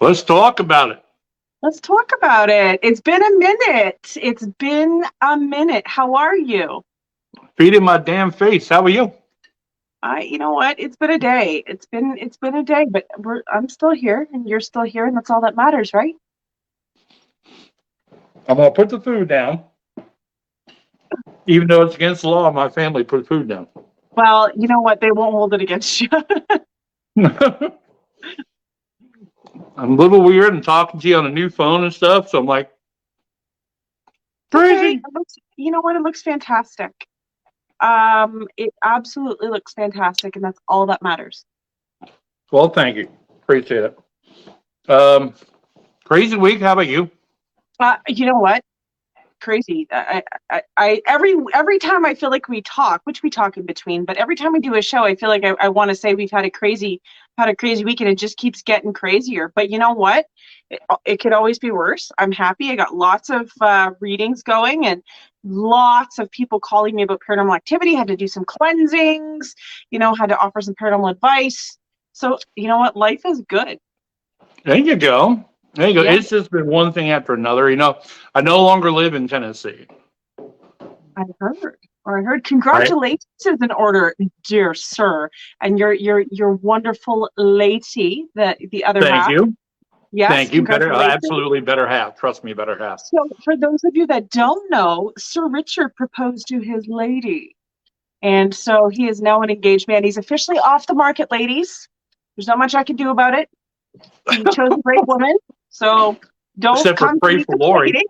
Let's talk about it. Let's talk about it. It's been a minute. It's been a minute. How are you? Feeding my damn face. How are you? You know what? It's been a day. It's been a day, but I'm still here and you're still here, and that's all that matters, right? I'm gonna put the food down, even though it's against the law. My family put food down. Well, you know what? They won't hold it against you. I'm a little weird and talking to you on a new phone and stuff, so I'm like, Okay. crazy. You know what? It looks fantastic. It absolutely looks fantastic, and that's all that matters. Well, thank you. Appreciate it. Crazy week. How about you? You know what? Crazy. Every time I feel like we talk, which we talk in between, but every time we do a show, I feel like I want to say we've had a crazy week, and it just keeps getting crazier. But you know what? It could always be worse. I'm happy. I got lots of readings going, and lots of people calling me about paranormal activity. Had to do some cleansings. Had to offer some paranormal advice. So you know what? Life is good. There you go. There you go. Yeah. It's just been one thing after another. I no longer live in Tennessee. I heard. Congratulations in order, dear sir, and your wonderful lady, the other Thank half. you. Yes, Thank you. Better, congratulations. absolutely better half. Trust me, better half. So, for those of you that don't know, Sir Richard proposed to his lady, and so he is now an engaged man. He's officially off the market, ladies. There's not much I can do about it. He chose a great woman, so don't Except for come pray to me for Lori. complaining.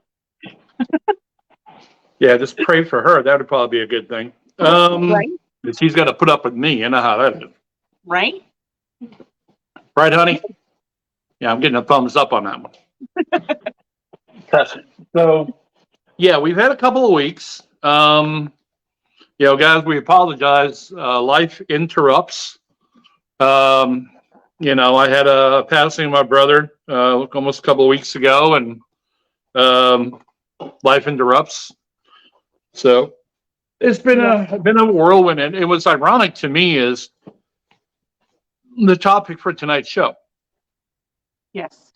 Yeah, just pray for her. That would probably be a good thing. Right? She's got to put up with me. You know how that is. Right? Right, honey? Yeah, I'm getting a thumbs up on that one. So, yeah, we've had a couple of weeks. Guys, we apologize. Life interrupts. I had a passing of my brother almost a couple of weeks ago, and life interrupts. So it's been a whirlwind, and it was ironic to me is the topic for tonight's show. Yes.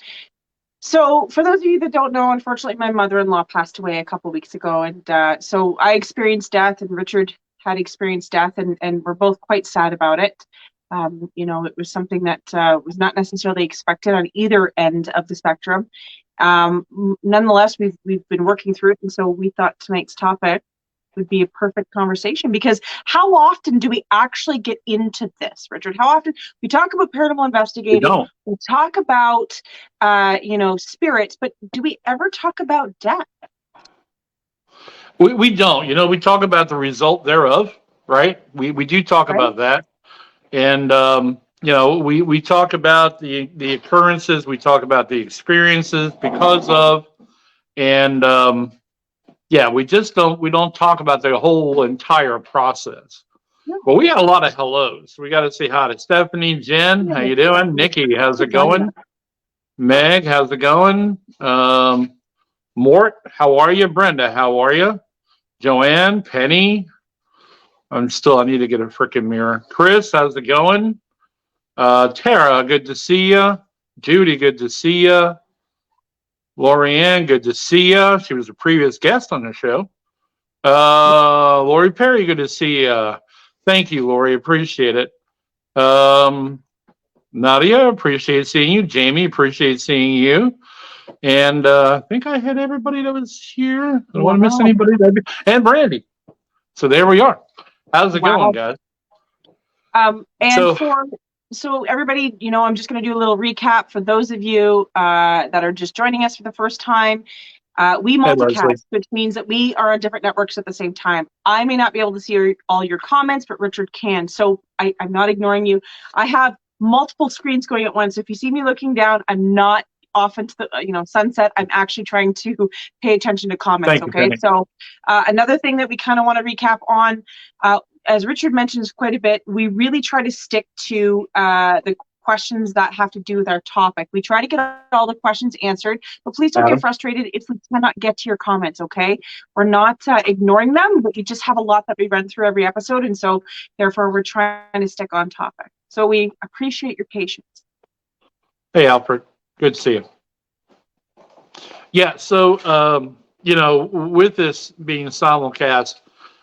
So, for those of you that don't know, unfortunately, my mother-in-law passed away a couple weeks ago, and so I experienced death, and Richard had experienced death, and we're both quite sad about it. It was something that was not necessarily expected on either end of the spectrum. Nonetheless, we've been working through it, and so we thought tonight's topic would be a perfect conversation, because how often do we actually get into this, Richard? How often we talk about paranormal investigating, we talk about spirits, but do we ever talk about death? We don't. We talk about the result thereof, right? We do talk about that, and we talk about the occurrences, we talk about the experiences because of, and we don't talk about the whole entire process. Well, we got a lot of hellos. We got to say hi to Stephanie, Jen, how you doing? Nikki, how's it going? Meg, how's it going? Mort, how are you? Brenda, how are you? Joanne, Penny, I need to get a freaking mirror. Chris, how's it going? Tara, good to see you. Judy, good to see you. Lorianne, good to see you. She was a previous guest on the show. Lori Perry, good to see you. Thank you, Lori. Appreciate it. Nadia, appreciate seeing you. Jamie, appreciate seeing you. And I think I had everybody that was here. I don't want to miss anybody. And Brandy. So there we are. How's it going, guys? So everybody, I'm just going to do a little recap for those of you that are just joining us for the first time. We multicast, which means that we are on different networks at the same time. I may not be able to see all your comments, but Richard can. So I'm not ignoring you. I have multiple screens going at once. If you see me looking down, I'm not off into the sunset. I'm actually trying to pay attention to comments. So another thing that we kind of want to recap on, as Richard mentions quite a bit, we really try to stick to the questions that have to do with our topic. We try to get all the questions answered, but please don't get frustrated if we cannot get to your comments, okay? We're not ignoring them, but we just have a lot that we run through every episode, and so therefore we're trying to stick on topic. So we appreciate your patience. Hey, Alfred. Good to see you. Yeah, so with this being simulcast,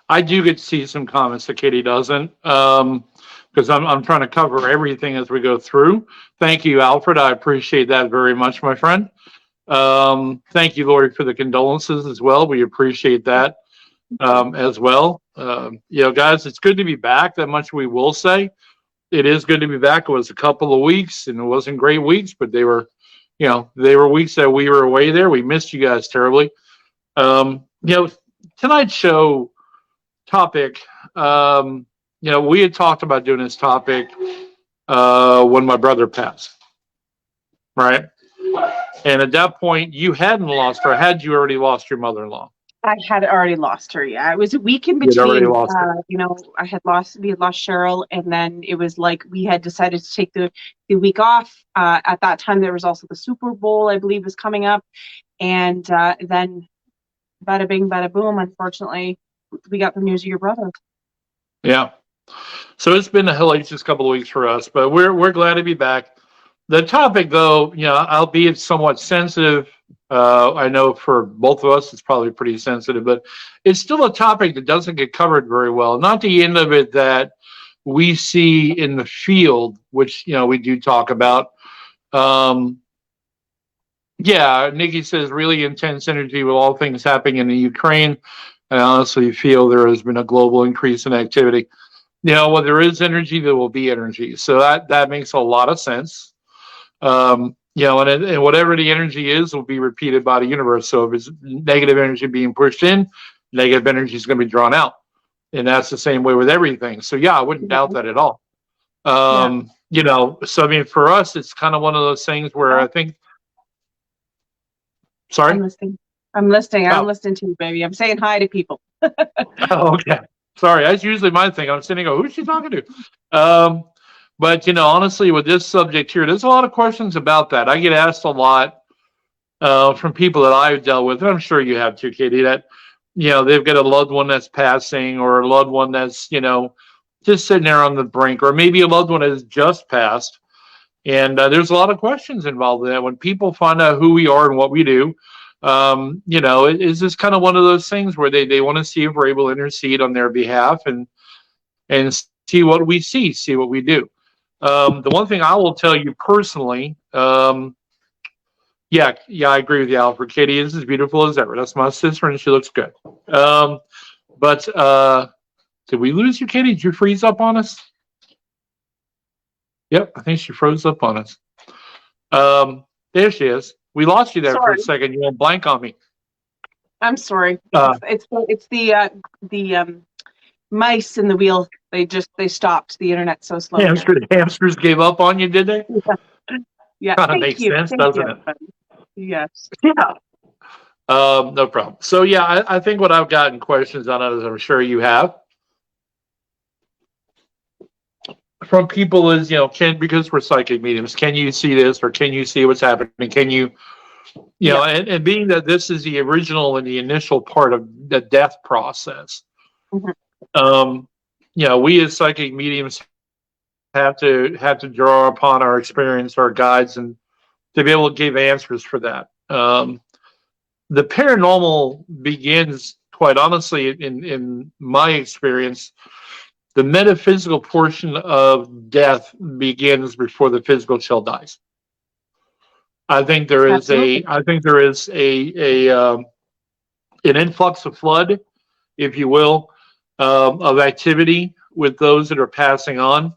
I do get to see some comments that Katie doesn't, because I'm trying to cover everything as we go through. Thank you, Alfred. I appreciate that very much, my friend. Thank you, Lori, for the condolences as well. We appreciate that as well. Guys, it's good to be back. That much we will say. It is good to be back. It was a couple of weeks, and it wasn't great weeks, but they were weeks that we were away there. We missed you guys terribly. Tonight's show topic, we had talked about doing this topic when my brother passed, right? And at that point, you hadn't lost her. Had you already lost your mother-in-law? I had already lost her. Yeah, it was a week in You'd already between. lost her. We had lost Cheryl, and then it was like we had decided to take the week off. At that time, there was also the Super Bowl, I believe, was coming up, and then bada bing, bada boom. Unfortunately, we got the news of your brother. Yeah. So it's been a hellacious couple of weeks for us, but we're glad to be back. The topic, though, albeit somewhat sensitive, I know for both of us it's probably pretty sensitive, but it's still a topic that doesn't get covered very well. Not the end of it that we see in the field, which we do talk about. Nikki says really intense energy with all things happening in the Ukraine. I honestly feel there has been a global increase in activity. When there is energy, there will be energy. So that makes a lot of sense. And whatever the energy is will be repeated by the universe. So if it's negative energy being pushed in, negative energy is going to be drawn out. And that's the same way with everything. So I wouldn't doubt that at all. So I mean, for us, it's kind of one of those things where I think, sorry? I'm listening to you, baby. I'm saying hi to people. Oh, okay. Sorry. That's usually my thing. I'm sitting there, who's she talking to? But, honestly, with this subject here, there's a lot of questions about that. I get asked a lot from people that I've dealt with, and I'm sure you have too, Katie, that, they've got a loved one that's passing or a loved one that's, just sitting there on the brink, or maybe a loved one has just passed. And there's a lot of questions involved in that. When people find out who we are and what we do, is this kind of one of those things where they want to see if we're able to intercede on their behalf and see what we see what we do. The one thing I will tell you personally, I agree with you, Alfred. Katie is as beautiful as ever. That's my sister, and she looks good. But did we lose you, Katie? Did you freeze up on us? Yep, I think she froze up on us. There she is. We lost you there for a second. You went blank on me. I'm sorry. It's the mice in the wheel. They stopped. The internet so slow. Hamsters gave up on you, did they? Yeah. Kind of makes sense, doesn't it? Yes. Yeah. No problem. So I think what I've gotten questions on it, as I'm sure you have, from people is, because we're psychic mediums, can you see this, or can you see what's happening? Can you, and being that this is the original and the initial part of the death process, we as psychic mediums have to draw upon our experience, our guides, and to be able to give answers for that. The paranormal begins, quite honestly, in my experience, the metaphysical portion of death begins before the physical shell dies. I think there is an influx of flood, if you will, of activity with those that are passing on,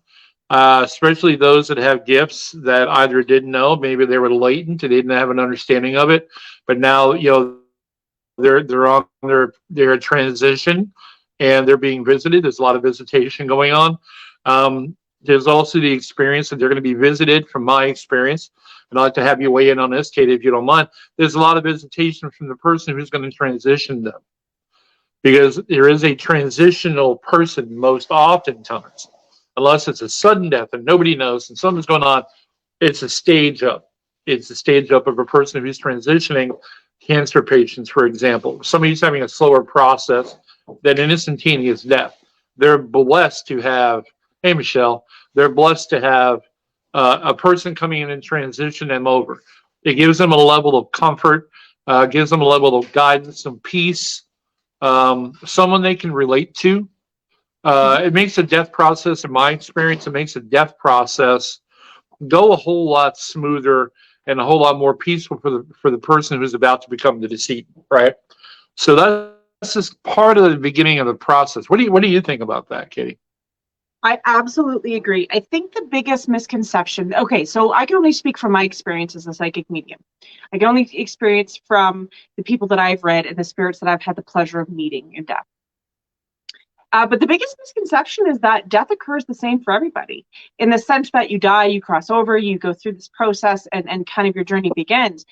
especially those that have gifts that either didn't know, maybe they were latent, they didn't have an understanding of it, but now they're on their transition. And they're being visited. There's a lot of visitation going on. There's also the experience that they're going to be visited, from my experience. And I'd like to have you weigh in on this, Katie, if you don't mind. There's a lot of visitation from the person who's going to transition them. Because there is a transitional person most oftentimes, unless it's a sudden death and nobody knows and something's going on, it's a stage up. It's a stage up of a person who's transitioning. Cancer patients, for example. Somebody who's having a slower process than an instantaneous death. They're blessed to have, hey, Michelle, they're blessed to have a person coming in and transition them over. It gives them a level of comfort, gives them a level of guidance and peace, someone they can relate to. It makes the death process, in my experience, it makes the death process go a whole lot smoother and a whole lot more peaceful for the person who's about to become the decedent, right? So that's just part of the beginning of the process. What do you think about that, Katie? I absolutely agree. I think the biggest misconception, okay, so I can only speak from my experience as a psychic medium. I can only experience from the people that I've read and the spirits that I've had the pleasure of meeting in death. But the biggest misconception is that death occurs the same for everybody, in the sense that you die, you cross over, you go through this process, and kind of your journey begins.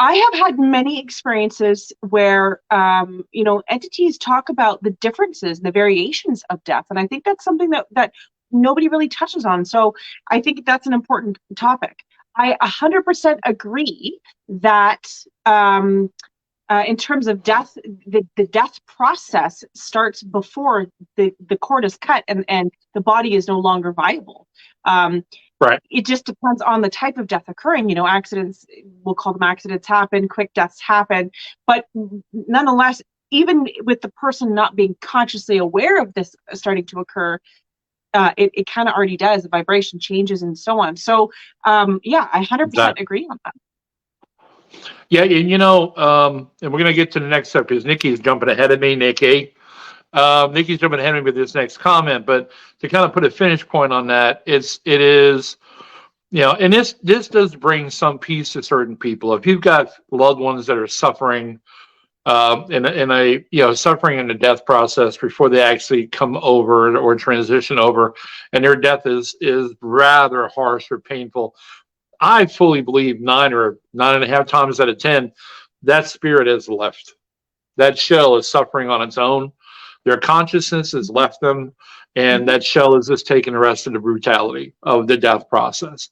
I have had many experiences where, entities talk about the differences, the variations of death. And I think that's something that nobody really touches on. So I think that's an important topic. I 100% agree that in terms of death, the death process starts before the cord is cut and the body is no longer viable. Right. It just depends on the type of death occurring. Accidents, we'll call them accidents happen, quick deaths happen. But nonetheless, even with the person not being consciously aware of this starting to occur, it kind of already does. The vibration changes and so on. So, I 100% agree on that. Yeah, and and we're going to get to the next step because Nikki's jumping ahead of me, Nikki. Nikki's jumping ahead of me with this next comment, but to kind of put a finish point on that, it is, and this does bring some peace to certain people. If you've got loved ones that are suffering in a suffering in the death process before they actually come over or transition over, and their death is rather harsh or painful, I fully believe 9 or 9.5 times out of 10, that spirit has left. That shell is suffering on its own. Their consciousness has left them, and that shell is just taking the rest of the brutality of the death process.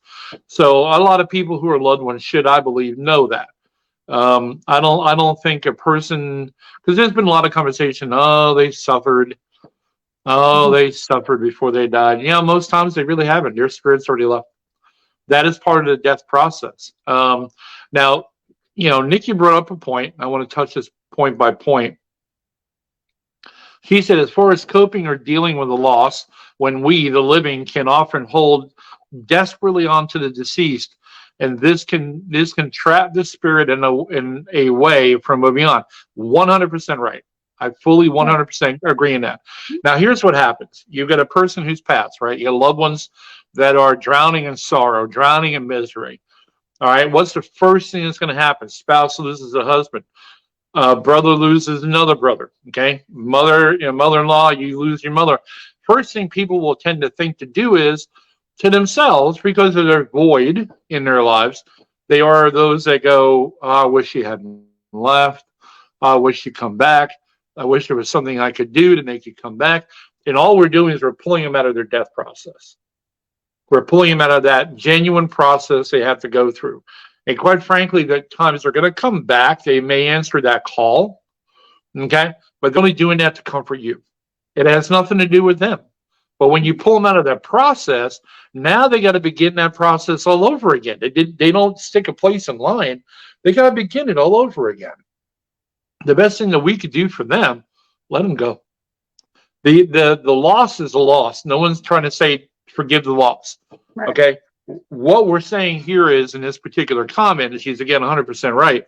So a lot of people who are loved ones should, I believe, know that. I don't think a person, because there's been a lot of conversation. Oh, they suffered. Oh, they suffered before they died. Most times they really haven't. Their spirit's already left. That is part of the death process. Now, Nikki brought up a point. I want to touch this point by point. She said, as far as coping or dealing with the loss, when we, the living, can often hold desperately onto the deceased, and this can trap the spirit in a way from moving on. 100% right. I fully 100% agree in that. Now, here's what happens. You've got a person who's passed, right? You got loved ones that are drowning in sorrow, drowning in misery. All right. What's the first thing that's going to happen? Spouse loses a husband. Brother loses another brother. Okay. Mother-in-law, you lose your mother. First thing people will tend to think to do is to themselves, because of their void in their lives, they are those that go, I wish she hadn't left. I wish she'd come back. I wish there was something I could do to make you come back. And all we're doing is we're pulling them out of their death process. We're pulling them out of that genuine process they have to go through. And quite frankly, the times they're going to come back, they may answer that call, okay? But they're only doing that to comfort you. It has nothing to do with them. But when you pull them out of that process, now they got to begin that process all over again. They don't stick a place in line. They got to begin it all over again. The best thing that we could do for them, let them go. The loss is a loss. No one's trying to say forgive the loss. Right. Okay. What we're saying here is, in this particular comment, and she's again 100% right.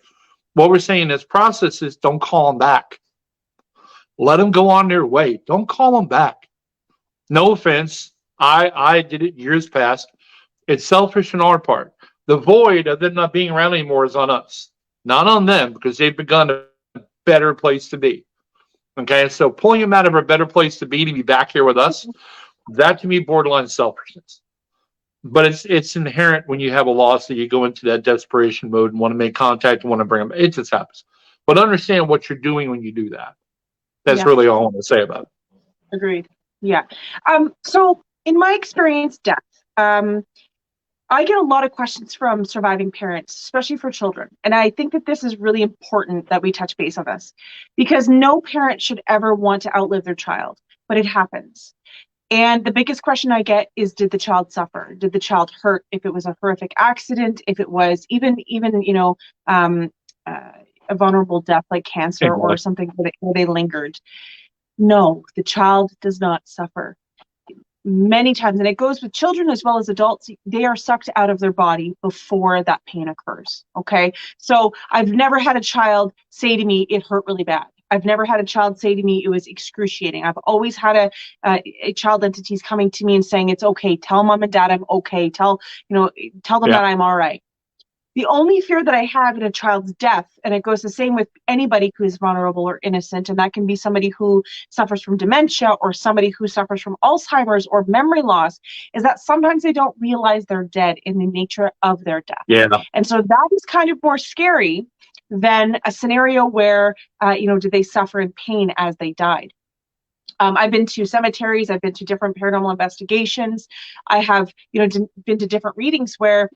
What we're saying in this process is don't call them back. Let them go on their way. Don't call them back. No offense. I did it years past. It's selfish on our part. The void of them not being around anymore is on us, not on them, because they've begun a better place to be. Okay. So pulling them out of a better place to be back here with us, that to me borderline selfishness. But it's inherent when you have a loss that you go into that desperation mode and want to make contact and want to bring them. It just happens. But understand what you're doing when you do that. That's really all I want to say about it. Agreed. Yeah. So in my experience, death, I get a lot of questions from surviving parents, especially for children. And I think that this is really important that we touch base on this, because no parent should ever want to outlive their child, but it happens. And the biggest question I get is, did the child suffer? Did the child hurt? If it was a horrific accident, if it was even a vulnerable death like cancer or something where they lingered. No, the child does not suffer. Many times, and it goes with children as well as adults, they are sucked out of their body before that pain occurs. Okay. So I've never had a child say to me, it hurt really bad. I've never had a child say to me it was excruciating. I've always had a child entities coming to me and saying, it's okay. Tell mom and dad I'm okay. Tell them that I'm all right. The only fear that I have in a child's death, and it goes the same with anybody who is vulnerable or innocent, and that can be somebody who suffers from dementia or somebody who suffers from Alzheimer's or memory loss, is that sometimes they don't realize they're dead in the nature of their death. Yeah. And so that is kind of more scary than a scenario where, did they suffer in pain as they died? I've been to cemeteries. I've been to different paranormal investigations. I have, been to different readings where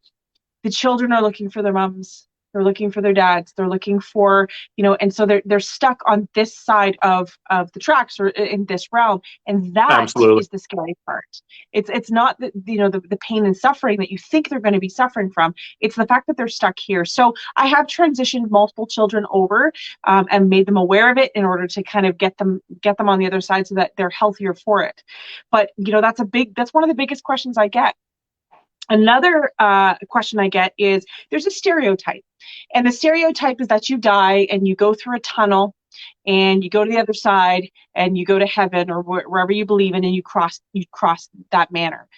the children are looking for their moms, they're looking for their dads, they're looking for, and so they're stuck on this side of the tracks or in this realm. And that is the scary part. It's not the pain and suffering that you think they're going to be suffering from. It's the fact that they're stuck here. So I have transitioned multiple children over and made them aware of it in order to kind of get them on the other side so that they're healthier for it. But that's one of the biggest questions I get. Another question I get is, there's a stereotype, and the stereotype is that you die and you go through a tunnel and you go to the other side and you go to heaven or wherever you believe in, and you cross that manner.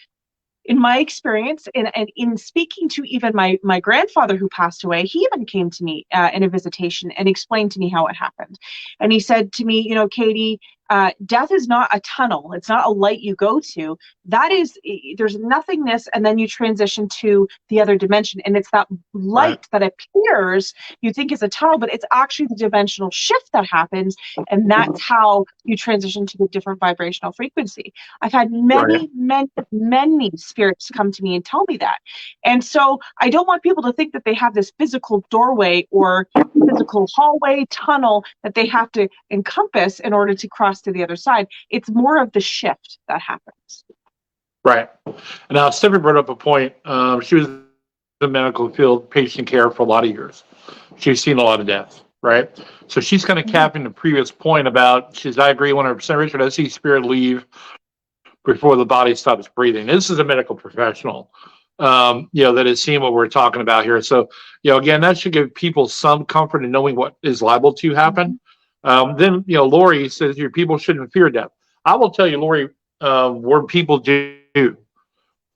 In my experience, and in speaking to even my grandfather who passed away, he even came to me in a visitation and explained to me how it happened. And he said to me, Katie, death is not a tunnel. It's not a light you go to. There's nothingness, and then you transition to the other dimension. And it's that light that appears, you think is a tunnel, but it's actually the dimensional shift that happens. And that's how you transition to the different vibrational frequency. I've had many spirits come to me and tell me that. And so I don't want people to think that they have this physical doorway or physical hallway, tunnel that they have to encompass in order to cross to the other side. It's more of the shift that happens. Right. Now, Stephanie brought up a point. She was in the medical field, patient care for a lot of years. She's seen a lot of death, right? So she's kind of capping the previous point about, I agree 100%, Richard, I see spirit leave before the body stops breathing. This is a medical professional, that has seen what we're talking about here. So, again, that should give people some comfort in knowing what is liable to happen. Then, Lori says your people shouldn't fear death. I will tell you, Lori, where people do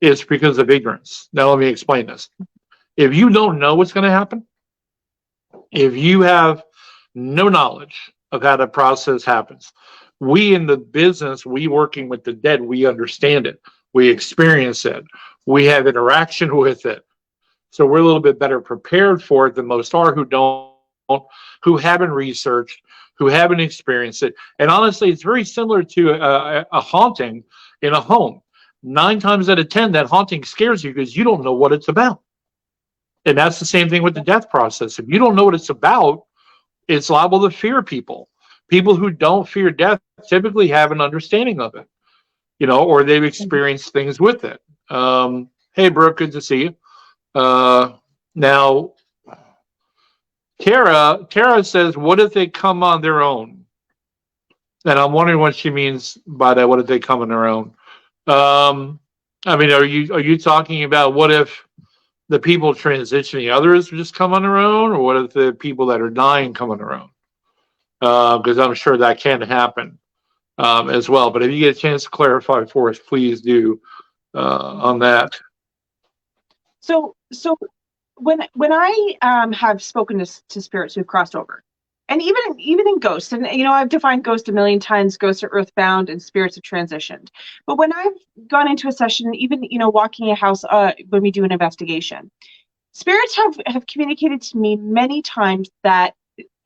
is because of ignorance. Now, let me explain this. If you don't know what's going to happen, if you have no knowledge of how the process happens, we in the business, we working with the dead, we understand it. We experience it. We have interaction with it. So we're a little bit better prepared for it than most are who haven't researched, who haven't experienced it. And honestly, it's very similar to a haunting in a home. 9 times out of 10, that haunting scares you because you don't know what it's about. And that's the same thing with the death process. If you don't know what it's about, it's liable to fear people. People who don't fear death typically have an understanding of it, or they've experienced things with it. Hey, Brooke, good to see you. Now, Tara says, what if they come on their own? And I'm wondering what she means by that. What if they come on their own? Are you talking about what if the people transitioning others just come on their own, or what if the people that are dying come on their own? Because I'm sure that can happen as well. But if you get a chance to clarify for us, please do on that. So when I have spoken to spirits who've crossed over, and even in ghosts, and I've defined ghost a million times. Ghosts are earthbound, and spirits have transitioned. But when I've gone into a session, even walking a house when we do an investigation, spirits have communicated to me many times that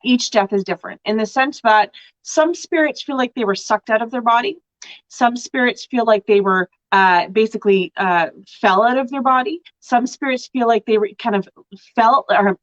each death is different, in the sense that some spirits feel like they were sucked out of their body. Some spirits feel like they were basically fell out of their body. Some spirits feel like they were kind of fell or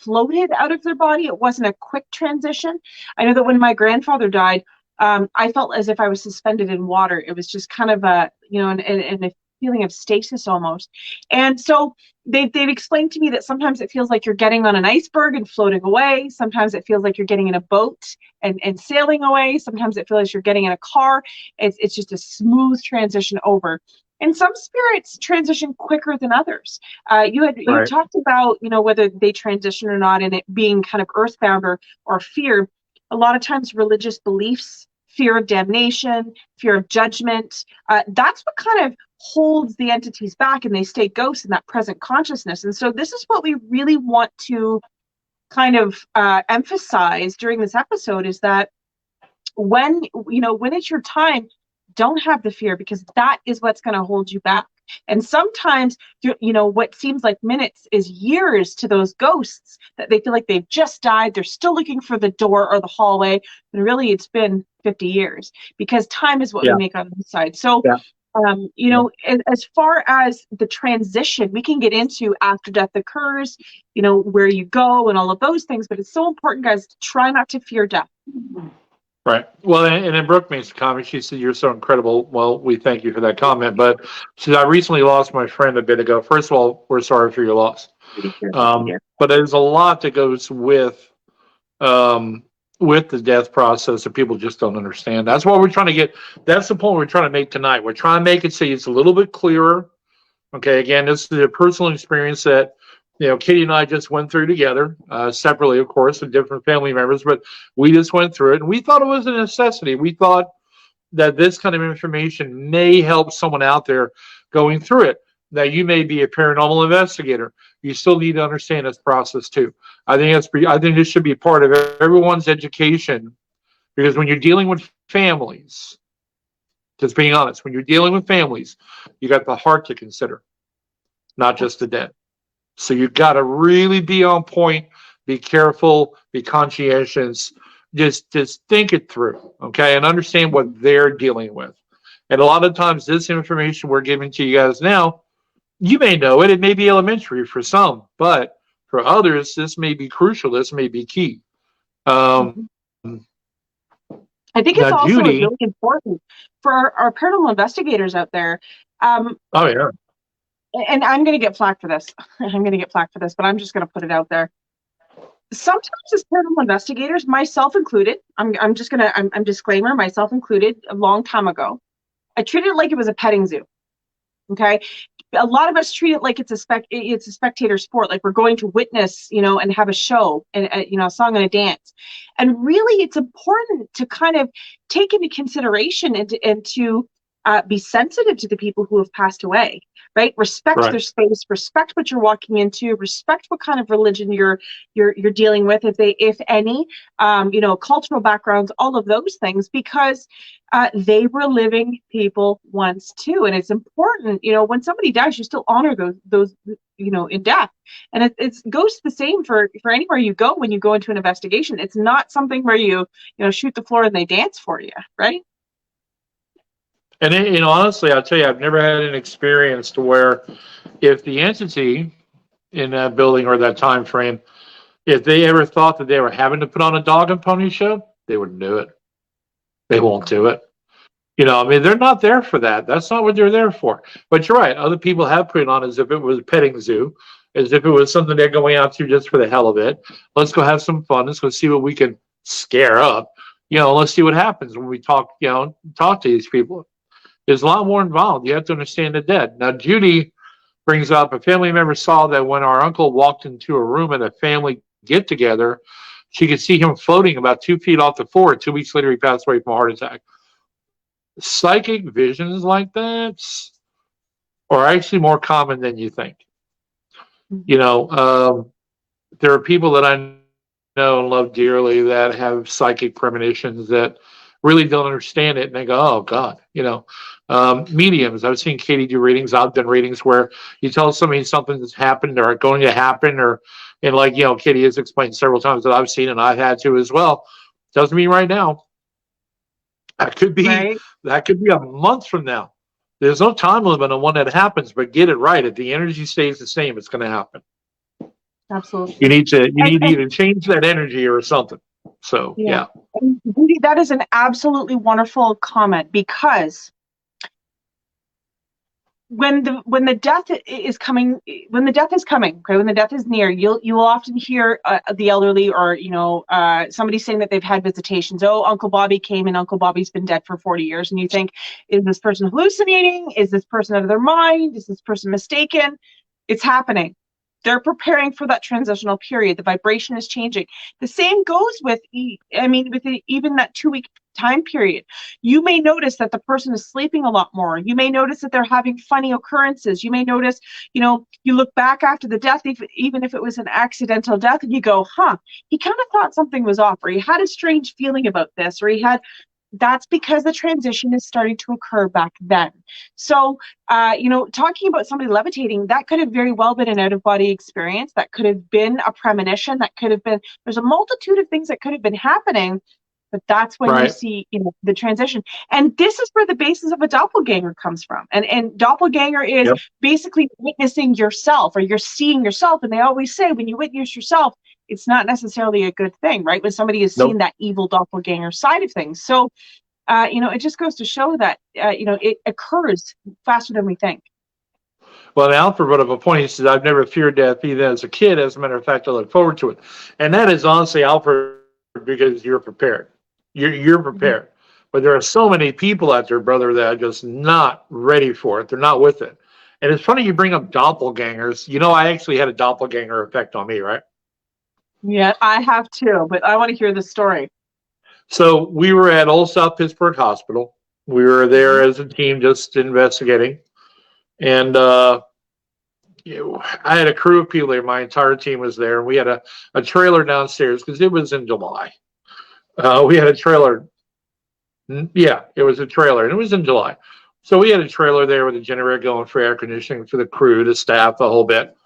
floated out of their body. It wasn't a quick transition. I know that when my grandfather died, I felt as if I was suspended in water. It was just kind of a, and a feeling of stasis almost. And so they've explained to me that sometimes it feels like you're getting on an iceberg and floating away. Sometimes it feels like you're getting in a boat and sailing away. Sometimes it feels like you're getting in a car. It's just a smooth transition over. And some spirits transition quicker than others. You talked about, whether they transition or not, and it being kind of earthbound or fear. A lot of times religious beliefs, fear of damnation, fear of judgment, that's what kind of holds the entities back, and they stay ghosts in that present consciousness. And so this is what we really want to kind of emphasize during this episode, is that when it's your time, don't have the fear, because that is what's going to hold you back. And sometimes, what seems like minutes is years to those ghosts, that they feel like they've just died. They're still looking for the door or the hallway. And really, it's been 50 years, because time is what we make on this side. So, as far as the transition, we can get into after death occurs, where you go and all of those things. But it's so important, guys, to try not to fear death. Right. Well, and then Brooke makes a comment. She said, "You're so incredible." Well, we thank you for that comment. But she said, "I recently lost my friend a bit ago." First of all, we're sorry for your loss. But there's a lot that goes with the death process that people just don't understand. That's why we're trying to get. That's the point we're trying to make tonight. We're trying to make it so it's a little bit clearer. Okay. Again, this is a personal experience that Katie and I just went through together, separately, of course, with different family members, but we just went through it, and we thought it was a necessity. We thought that this kind of information may help someone out there going through it, that you may be a paranormal investigator. You still need to understand this process too. I think this should be part of everyone's education, because when you're dealing with families, just being honest, when you're dealing with families, you got the heart to consider, not just the dead. So you've got to really be on point, be careful, be conscientious, just think it through, okay, and understand what they're dealing with. And a lot of times this information we're giving to you guys now, you may know it. It may be elementary for some, but for others, this may be crucial. This may be key. I think it's also Judy, really important for our paranormal investigators out there. Oh, yeah. And I'm going to get flack for this. But I'm just going to put it out there. Sometimes as paranormal investigators, myself included, I'm disclaimer, myself included, a long time ago, I treated it like it was a petting zoo. Okay. A lot of us treat it like it's a spectator sport, like we're going to witness, and have a show and a song and a dance. And really, it's important to kind of take into consideration and to be sensitive to the people who have passed away, right? Respect their space, respect what you're walking into, respect what kind of religion you're dealing with, if any, cultural backgrounds, all of those things, because they were living people once too. And it's important, when somebody dies, you still honor those in death. And it goes the same for anywhere you go. When you go into an investigation, it's not something where you shoot the floor and they dance for you, right? And honestly, I'll tell you, I've never had an experience to where if the entity in that building or that time frame, if they ever thought that they were having to put on a dog and pony show, they wouldn't do it. They won't do it. They're not there for that. That's not what they're there for. But you're right. Other people have put it on as if it was a petting zoo, as if it was something they're going out to just for the hell of it. Let's go have some fun. Let's go see what we can scare up. Let's see what happens when we talk to these people. There's a lot more involved. You have to understand the dead. Now, Judy brings up a family member saw that when our uncle walked into a room at a family get-together, she could see him floating about 2 feet off the floor. 2 weeks later, he passed away from a heart attack. Psychic visions like that are actually more common than you think. There are people that I know and love dearly that have psychic premonitions that really don't understand it, and they go, "Oh God," mediums. I've seen Katie do readings. I've done readings where you tell somebody something that's happened or going to happen, and Katie has explained several times that I've seen and I've had to as well. Doesn't mean right now. That could be a month from now. There's no time limit on when that happens, but get it right. If the energy stays the same, it's going to happen. Absolutely. You need to either change that energy or something. So, Yeah. And Judy, that is an absolutely wonderful comment, because when the death is coming, okay, when the death is near, you will often hear the elderly, or somebody saying that they've had visitations. Oh, Uncle Bobby came, and Uncle Bobby's been dead for 40 years. And you think, is this person hallucinating? Is this person out of their mind? Is this person mistaken? It's happening. They're preparing for that transitional period. The vibration is changing. The same goes with, even that 2-week time period. You may notice that the person is sleeping a lot more. You may notice that they're having funny occurrences. You may notice, you look back after the death, even if it was an accidental death, and you go, he kind of thought something was off, or he had a strange feeling about this, or that's because the transition is starting to occur back then. So, talking about somebody levitating, that could have very well been an out-of-body experience. That could have been a premonition. That could have been, there's a multitude of things that could have been happening, but that's when you see, the transition. And this is where the basis of a doppelganger comes from. And doppelganger is basically witnessing yourself, or you're seeing yourself. And they always say, when you witness yourself, it's not necessarily a good thing, right? When somebody has seen that evil doppelganger side of things. So, it just goes to show that, it occurs faster than we think. Well, Alfred brought up a point. He says, I've never feared death even as a kid. As a matter of fact, I look forward to it. And that is honestly, Alfred, because you're prepared. You're prepared. Mm-hmm. But there are so many people out there, brother, that are just not ready for it. They're not with it. And it's funny you bring up doppelgangers. I actually had a doppelganger effect on me, right? Yeah, I have too, but I want to hear the story. So we were at Old South Pittsburgh Hospital. We were there as a team just investigating. And I had a crew of people there. My entire team was there. And we had a trailer downstairs because it was in July. We had a trailer. Yeah, it was a trailer, and it was in July. So we had a trailer there with a generator going for air conditioning for the crew, the staff, the whole bit.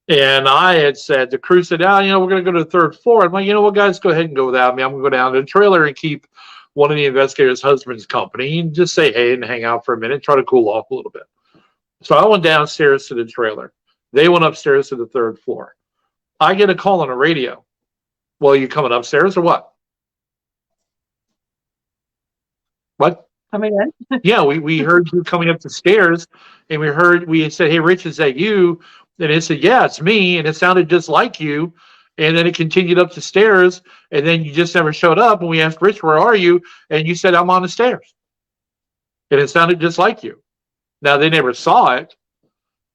And I had said, the crew said, we're going to go to the third floor. I'm like, you know what, guys, go ahead and go without me. I'm going to go down to the trailer and keep one of the investigators' husband's company and just say hey and hang out for a minute, try to cool off a little bit. So I went downstairs to the trailer. They went upstairs to the third floor. I get a call on the radio. Well, you coming upstairs or what? What? Coming in? Yeah, we heard you coming up the stairs, and we said, hey, Rich, is that you? And it said, yeah, it's me. And it sounded just like you. And then it continued up the stairs, and then you just never showed up. And we asked, Rich, where are you? And you said, I'm on the stairs. And it sounded just like you. Now, they never saw it,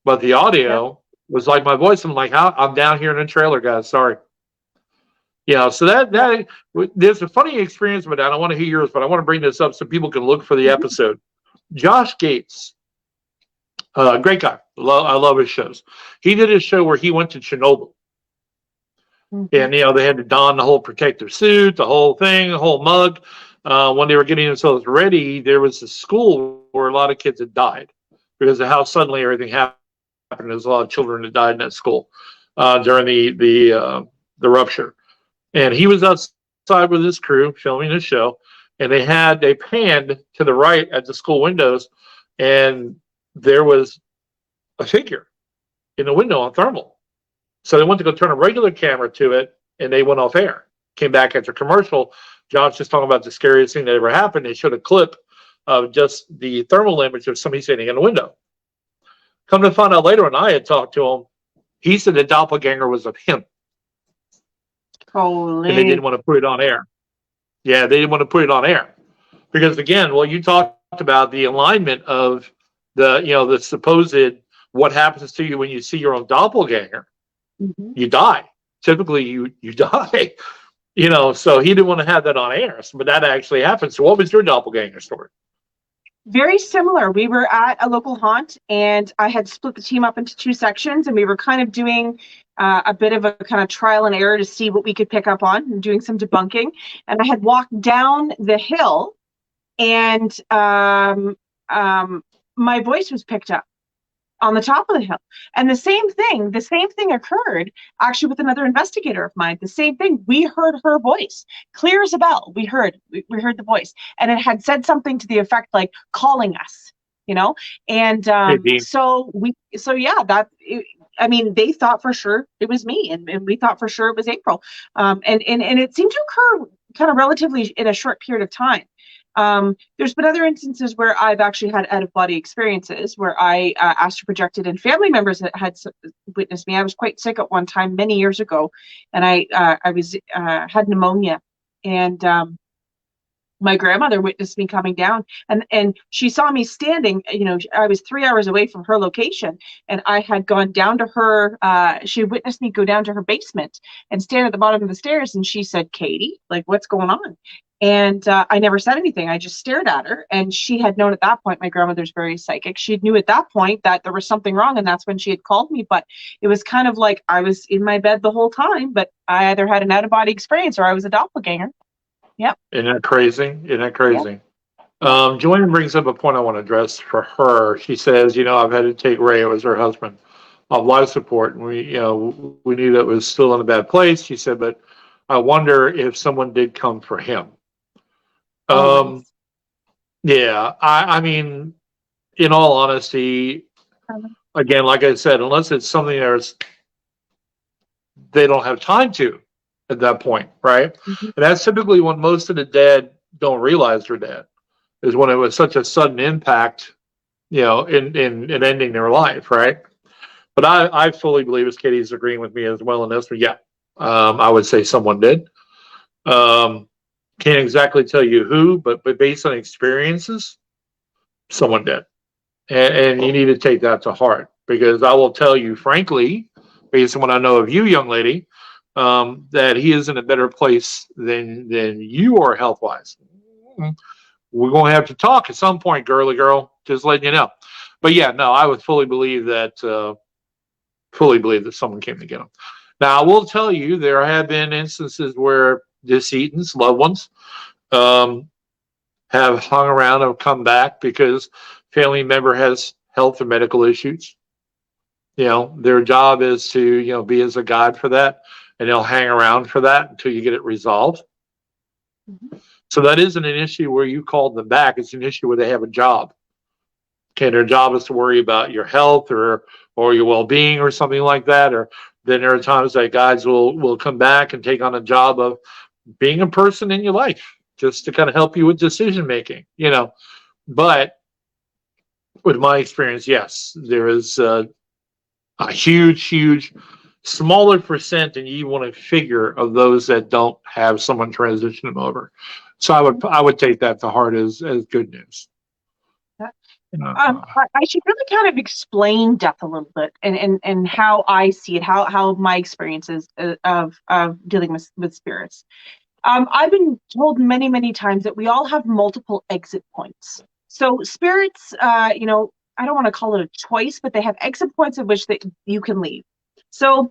but the audio was like my voice. I'm like, I'm down here in the trailer, guys. Sorry. So that there's a funny experience with that. I don't want to hear yours, but I want to bring this up so people can look for the episode. Josh Gates, great guy. I love his shows. He did a show where he went to Chernobyl. Mm-hmm. And, they had to don the whole protective suit, the whole thing, the whole mug. When they were getting themselves ready, there was a school where a lot of kids had died because of how suddenly everything happened. There's a lot of children that died in that school during the rupture. And he was outside with his crew filming the show, and they panned to the right at the school windows, and there was a figure in the window on thermal. So they went to go turn a regular camera to it, and they went off air. Came back after commercial. John's just talking about the scariest thing that ever happened. They showed a clip of just the thermal image of somebody sitting in a window. Come to find out later, when I had talked to him, he said the doppelganger was of him. Holy. And they didn't want to put it on air. Yeah, they didn't want to put it on air. Because again, you talked about the alignment of the supposed what happens to you when you see your own doppelganger. Mm-hmm. You die. Typically you die. So he didn't want to have that on air. But that actually happened. So what was your doppelganger story? Very similar. We were at a local haunt, and I had split the team up into 2 sections, and we were kind of doing a bit of a kind of trial and error to see what we could pick up on and doing some debunking. And I had walked down the hill, and my voice was picked up on the top of the hill. And the same thing occurred actually with another investigator of mine. The same thing. We heard her voice, clear as a bell. We heard the voice, and it had said something to the effect like calling us, and I mean, they thought for sure it was me, and we thought for sure it was April. And it seemed to occur kind of relatively in a short period of time. There's been other instances where I've actually had out-of-body experiences where I astral projected, and family members that had witnessed me. I was quite sick at one time many years ago, and I was had pneumonia, and my grandmother witnessed me coming down, and she saw me standing. You know, I was 3 hours away from her location, and I had gone down to her. She witnessed me go down to her basement and stand at the bottom of the stairs, and she said, "Katie, like, what's going on?" And I never said anything. I just stared at her, and she had known at that point. My grandmother's very psychic. She knew at that point that there was something wrong, and that's when she had called me. But it was kind of like I was in my bed the whole time, but I either had an out-of-body experience or I was a doppelganger. Yep. Isn't that crazy? Isn't that crazy? Yep. Joanne brings up a point I want to address for her. She says, you know, I've had to take Ray, it was her husband, off life support, and we knew that it was still in a bad place. She said, but I wonder if someone did come for him. Yeah, I mean, in all honesty, again, like I said, unless it's something they don't have time to at that point, right? Mm-hmm. And that's typically when most of the dead don't realize they're dead, is when it was such a sudden impact, you know, in ending their life, right? But I fully believe, as Katie's agreeing with me as well in this, but yeah, I would say someone did. Can't exactly tell you who, but based on experiences, someone did. And you need to take that to heart, because I will tell you, frankly, based on what I know of you, young lady, that he is in a better place than you are health-wise. We're going to have to talk at some point, girly girl, just letting you know. But yeah, no, I would fully believe that someone came to get him. Now, I will tell you, there have been instances where decedents, loved ones, have hung around and come back because family member has health or medical issues. You know, their job is to, you know, be as a guide for that, and they'll hang around for that until you get it resolved. Mm-hmm. So that isn't an issue where you called them back. It's an issue where they have a job. Okay, their job is to worry about your health or your well-being or something like that. Or then there are times that guides will come back and take on a job of being a person in your life, just to kind of help you with decision making, you know. But with my experience, yes, there is a huge, smaller percent than you want to figure of those that don't have someone transition them over. So I would take that to heart as good news. I should really kind of explain death a little bit and how I see it, how my experiences of dealing with spirits. I've been told many times that we all have multiple exit points. So spirits, you know, I don't want to call it a choice, but they have exit points at which that you can leave. So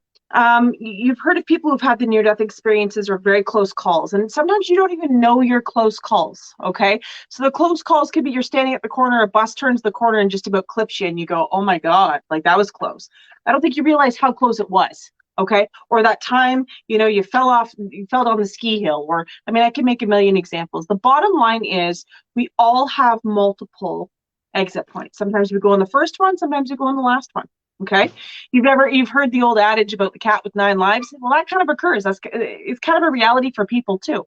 you've heard of people who've had the near-death experiences or very close calls, and sometimes you don't even know your close calls, okay? So the close calls could be you're standing at the corner, a bus turns the corner and just about clips you, and you go, oh my God, like that was close. I don't think you realize how close it was, okay? Or that time, you know, you fell down the ski hill, or, I mean, I can make a million examples. The bottom line is we all have multiple exit points. Sometimes we go on the first one, sometimes we go on the last one. Okay, you've heard the old adage about the cat with 9 lives. Well, that kind of occurs. It's kind of a reality for people too.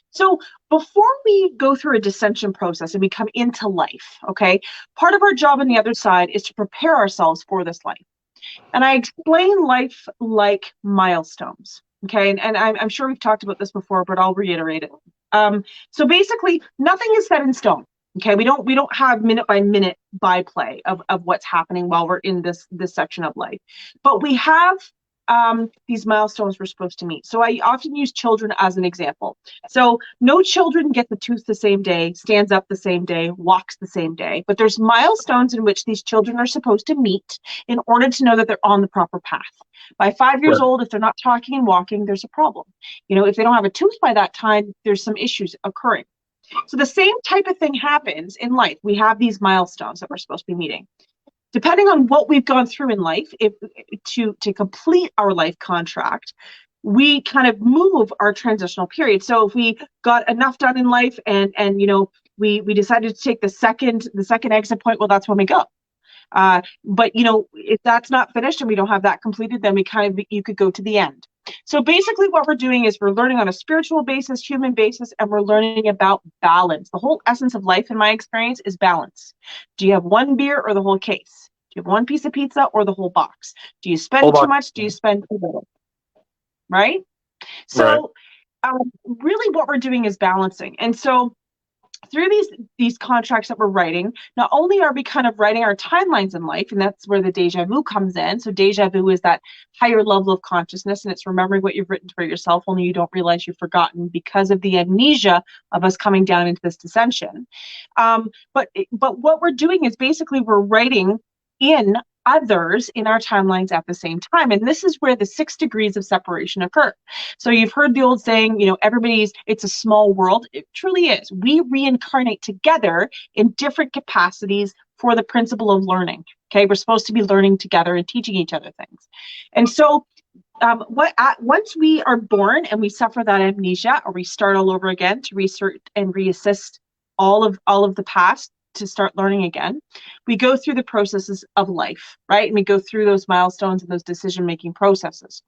So before we go through a dissension process and we come into life, okay, part of our job on the other side is to prepare ourselves for this life. And I explain life like milestones. Okay, and I'm sure we've talked about this before, but I'll reiterate it. So basically, nothing is set in stone. Okay, we don't have minute by minute byplay of what's happening while we're in this section of life, but we have these milestones we're supposed to meet. So I often use children as an example. So no children get the tooth the same day, stands up the same day, walks the same day, but there's milestones in which these children are supposed to meet in order to know that they're on the proper path. By 5 years old, if they're not talking and walking, there's a problem. You know, if they don't have a tooth by that time, there's some issues occurring. So the same type of thing happens in life. We have these milestones that we're supposed to be meeting. Depending on what we've gone through in life, to complete our life contract, we kind of move our transitional period. So if we got enough done in life and you know, we decided to take the second exit point, well, that's when we go. But you know, if that's not finished and we don't have that completed, then you could go to the end. So basically what we're doing is we're learning on a spiritual basis, human basis, and we're learning about balance. The whole essence of life, in my experience, is balance. Do you have one beer or the whole case? Do you have one piece of pizza or the whole box? Do you spend too much? Do you spend too little? Right? So really what we're doing is balancing. And so through these contracts that we're writing, not only are we kind of writing our timelines in life, and that's where the deja vu comes in. So deja vu is that higher level of consciousness, and it's remembering what you've written for yourself, only you don't realize you've forgotten because of the amnesia of us coming down into this dissension. But what we're doing is basically we're writing in others in our timelines at the same time. And this is where the 6 degrees of separation occur. So you've heard the old saying, you know, it's a small world. It truly is. We reincarnate together in different capacities for the principle of learning. Okay, we're supposed to be learning together and teaching each other things. And so once we are born and we suffer that amnesia, or we start all over again to research and reassist all of the past, to start learning again, we go through the processes of life, right? And we go through those milestones and those decision-making processes.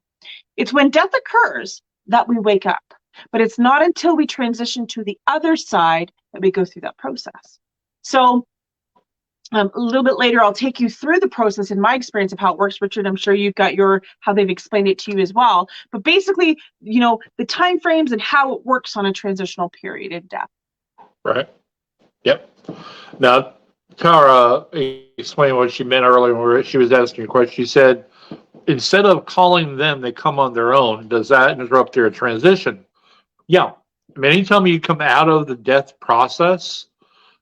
It's when death occurs that we wake up, but it's not until we transition to the other side that we go through that process. So a little bit later, I'll take you through the process in my experience of how it works. Richard, I'm sure you've got how they've explained it to you as well. But basically, you know, the time frames and how it works on a transitional period in death. Right. Yep. Now, Tara explained what she meant earlier where she was asking a question. She said, instead of calling them, they come on their own. Does that interrupt their transition? Yeah. I mean, anytime you come out of the death process,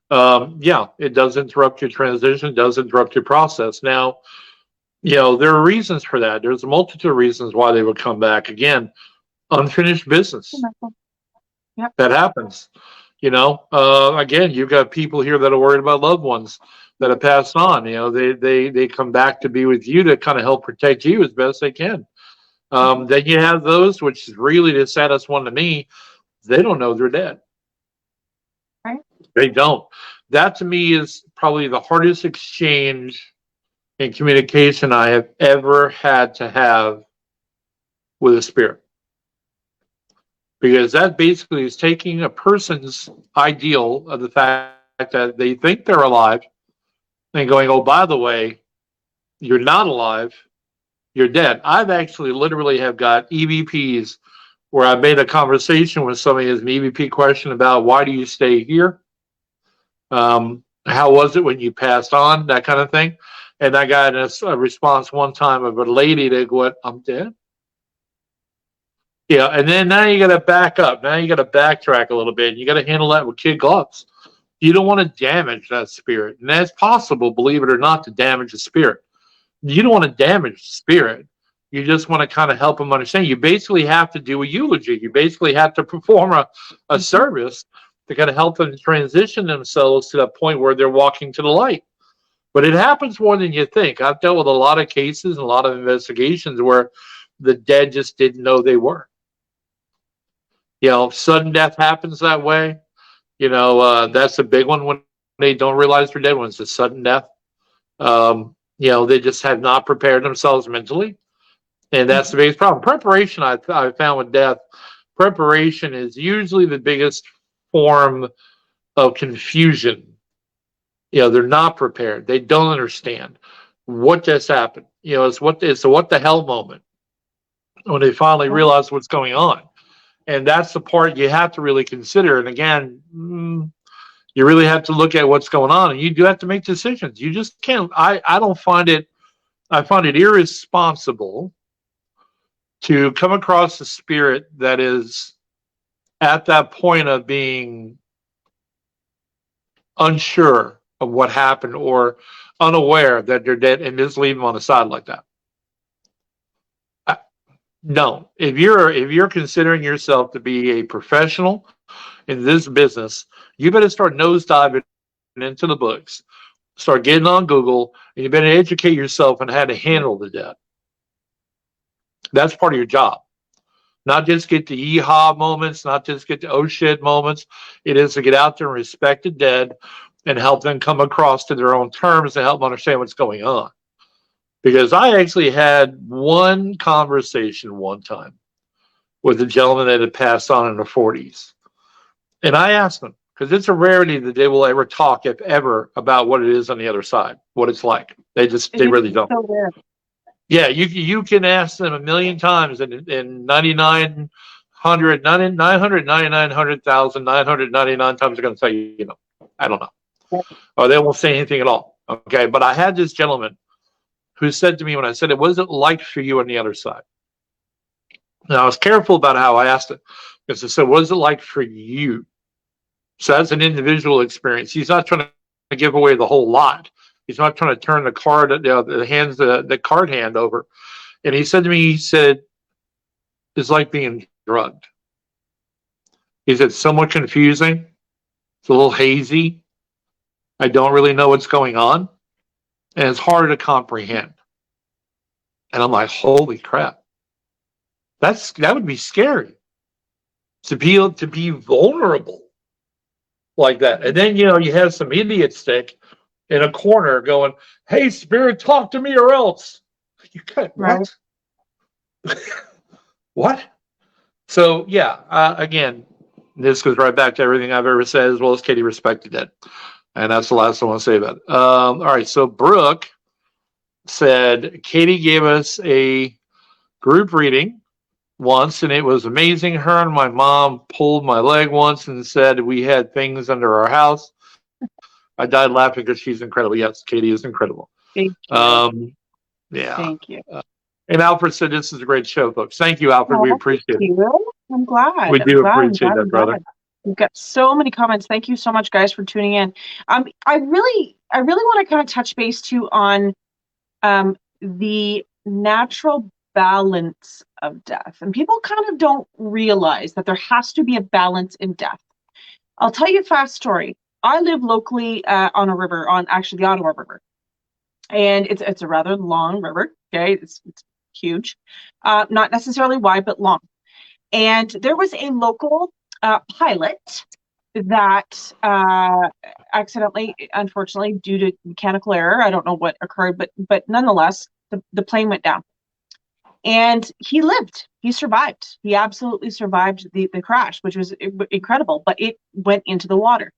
yeah, it does interrupt your transition, it does interrupt your process. Now, you know, there are reasons for that. There's a multitude of reasons why they would come back. Again, unfinished business. Yep. That happens. You know, again, you've got people here that are worried about loved ones that have passed on. You know, they come back to be with you to kind of help protect you as best they can. Then you have those, which is really the saddest one to me. They don't know they're dead. Right. They don't. That to me is probably the hardest exchange in communication I have ever had to have with a spirit. Because that basically is taking a person's ideal of the fact that they think they're alive and going, oh, by the way, you're not alive, you're dead. I've actually literally have got EVPs where I made a conversation with somebody as an EVP question about why do you stay here? How was it when you passed on? That kind of thing. And I got a response one time of a lady that went, I'm dead. Yeah, and then now you got to back up. Now you got to backtrack a little bit. You got to handle that with kid gloves. You don't want to damage that spirit. And that's possible, believe it or not, to damage the spirit. You don't want to damage the spirit. You just want to kind of help them understand. You basically have to do a eulogy. You basically have to perform a service to kind of help them transition themselves to that point where they're walking to the light. But it happens more than you think. I've dealt with a lot of cases and a lot of investigations where the dead just didn't know they were. You know, sudden death happens that way. You know, that's a big one when they don't realize they're dead, when it's a sudden death. You know, they just have not prepared themselves mentally. And that's the biggest problem. Preparation, I found with death, preparation is usually the biggest form of confusion. You know, they're not prepared. They don't understand what just happened. You know, it's a what the hell moment when they finally realize what's going on. And that's the part you have to really consider. And again, you really have to look at what's going on, and you do have to make decisions. You just can't. I find it irresponsible to come across a spirit that is at that point of being unsure of what happened or unaware that they're dead and just leave them on the side like that. No, if you're considering yourself to be a professional in this business, you better start nosediving into the books, start getting on Google, and you better educate yourself on how to handle the dead. That's part of your job. Not just get the yeehaw moments, not just get the oh shit moments. It is to get out there and respect the dead and help them come across to their own terms and help them understand what's going on. Because I actually had one conversation one time with a gentleman that had passed on in the 40s. And I asked them, because it's a rarity that they will ever talk, if ever, about what it is on the other side, what it's like. They really don't. So rare. Yeah, you can ask them a million times, and in 999,000 times they're going to tell you, I don't know. Or they won't say anything at all. Okay, but I had this gentleman who said to me when I said, what is it like for you on the other side? Now, I was careful about how I asked it, because I said, what is it like for you? So that's an individual experience. He's not trying to give away the whole lot. He's not trying to turn the card, the card hand over. And he said to me, it's like being drugged. He said, somewhat confusing. It's a little hazy. I don't really know what's going on. And it's harder to comprehend. And I'm like, holy crap. That would be scary. To be vulnerable like that. And then, you have some idiot stick in a corner going, hey, spirit, talk to me or else. You got what? Right. What? So, yeah, again, this goes right back to everything I've ever said, as well as Katie respected it. And that's the last I want to say about it. All right, so Brooke said, Katie gave us a group reading once, and it was amazing. Her and my mom pulled my leg once and said we had things under our house. I died laughing because she's incredible. Yes, Katie is incredible. Thank you. Yeah. Thank you. And Alfred said, this is a great show, folks. Thank you, Alfred. We appreciate it. I'm glad. We do appreciate that, brother. We've got so many comments. Thank you so much, guys, for tuning in. I really want to kind of touch base too on the natural balance of death. And people kind of don't realize that there has to be a balance in death. I'll tell you a fast story. I live locally on a river, on actually the Ottawa River. And it's a rather long river, okay? It's huge. Not necessarily wide, but long. And there was a local pilot that accidentally, unfortunately, due to mechanical error, I don't know what occurred, but nonetheless, the plane went down. And he lived. He survived. He absolutely survived the crash, which was incredible, but it went into the water.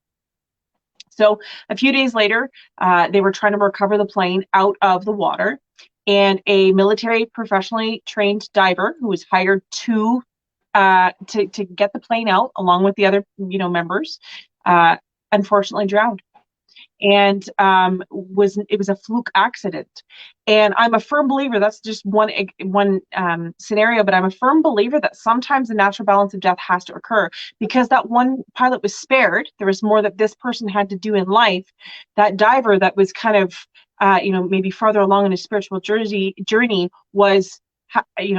So a few days later, they were trying to recover the plane out of the water, and a military professionally trained diver who was hired to get the plane out along with the other members unfortunately drowned. And it was a fluke accident. And I'm a firm believer, that's just one scenario, but I'm a firm believer that sometimes the natural balance of death has to occur, because that one pilot was spared. There was more that this person had to do in life. That diver that was kind of maybe farther along in his spiritual journey was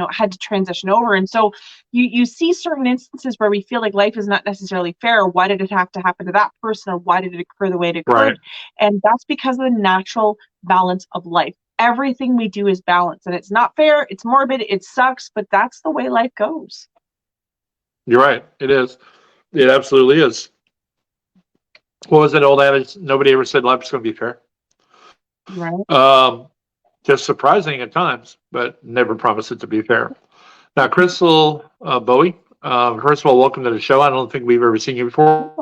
had to transition over. And so you see certain instances where we feel like life is not necessarily fair. Why did it have to happen to that person, or why did it occur the way it occurred? Right. And that's because of the natural balance of life. Everything we do is balanced, and it's not fair. It's morbid. It sucks, but that's the way life goes. You're right. It is. It absolutely is. What was that old adage? Nobody ever said life is going to be fair. Right. Just surprising at times, but never promised it to be fair. Now, Crystal Bowie, first of all, welcome to the show. I don't think we've ever seen you before,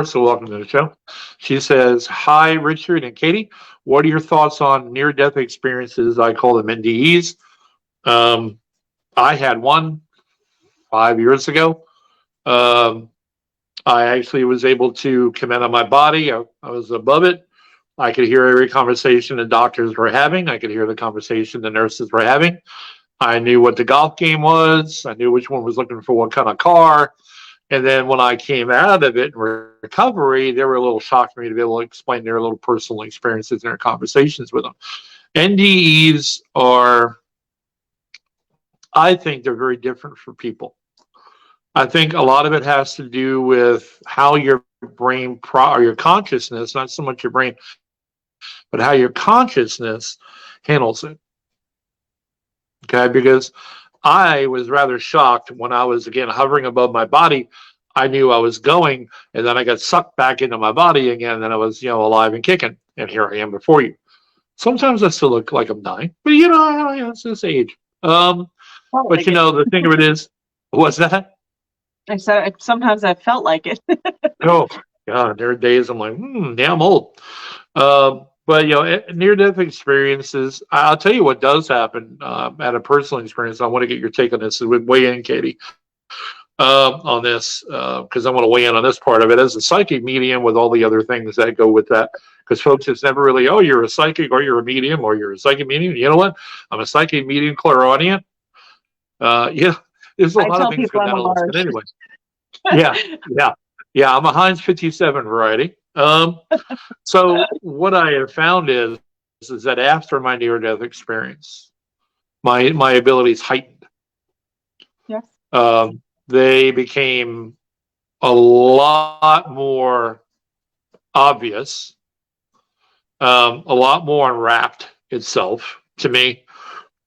so welcome to the show. She says, hi, Richard and Katie. What are your thoughts on near-death experiences? I call them NDEs. I had one 5 years ago. I actually was able to come out of my body. I was above it. I could hear every conversation the doctors were having. I could hear the conversation the nurses were having. I knew what the golf game was. I knew which one was looking for what kind of car. And then when I came out of it in recovery, they were a little shocked for me to be able to explain their little personal experiences and their conversations with them. NDEs are, I think they're very different for people. I think a lot of it has to do with how your brain or your consciousness, not so much your brain, but how your consciousness handles it. Okay, because I was rather shocked when I was, again, hovering above my body. I knew I was going, and then I got sucked back into my body again, and then I was, alive and kicking, and here I am before you. Sometimes I still look like I'm dying, but it's this age. Felt But like it. the thing of it is, what's that? I said sometimes I felt like it. Oh, God, there are days I'm like, yeah, I'm old. But near-death experiences. I'll tell you what does happen at a personal experience. I want to get your take on this. Weigh in, Katie, on this because I want to weigh in on this part of it as a psychic medium with all the other things that go with that. Because folks, it's never really, oh, you're a psychic or you're a medium or you're a psychic medium. You know what? I'm a psychic medium clairaudient. There's a I lot of tell things people go I'm down a on this. Marge. But anyway, yeah, yeah, yeah. I'm a Heinz 57 variety. So what I have found is that after my near-death experience, my abilities heightened. Yes. They became a lot more obvious, a lot more unwrapped itself to me.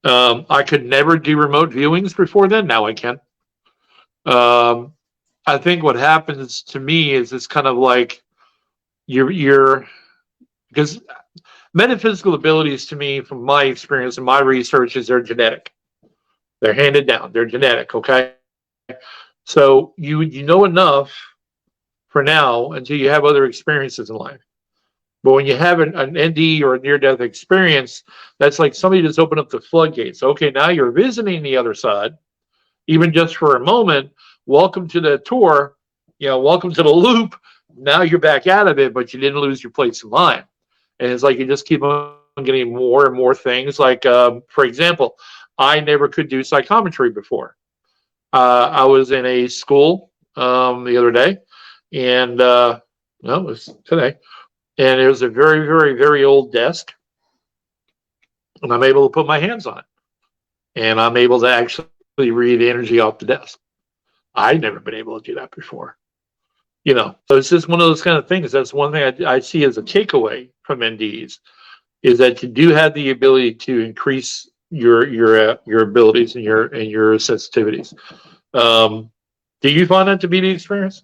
I could never do remote viewings before then. Now I can. I think what happens to me is it's kind of like you're because metaphysical abilities to me, from my experience and my research, is they're genetic. They're handed down. They're genetic. Okay. So you know enough for now until you have other experiences in life. But when you have an ND or a near-death experience, that's like somebody just opened up the floodgates. Okay, now you're visiting the other side, even just for a moment. Welcome to the tour. Welcome to the loop. Now you're back out of it, but you didn't lose your place in line. And it's like you just keep on getting more and more things. Like, for example, I never could do psychometry before. I was in a school the other day, and no, it was today. And it was a very, very, very old desk. And I'm able to put my hands on it. And I'm able to actually read energy off the desk. I'd never been able to do that before. So it's just one of those kind of things. That's one thing I see as a takeaway from NDEs, is that you do have the ability to increase your abilities and your sensitivities. Do you find that to be the experience?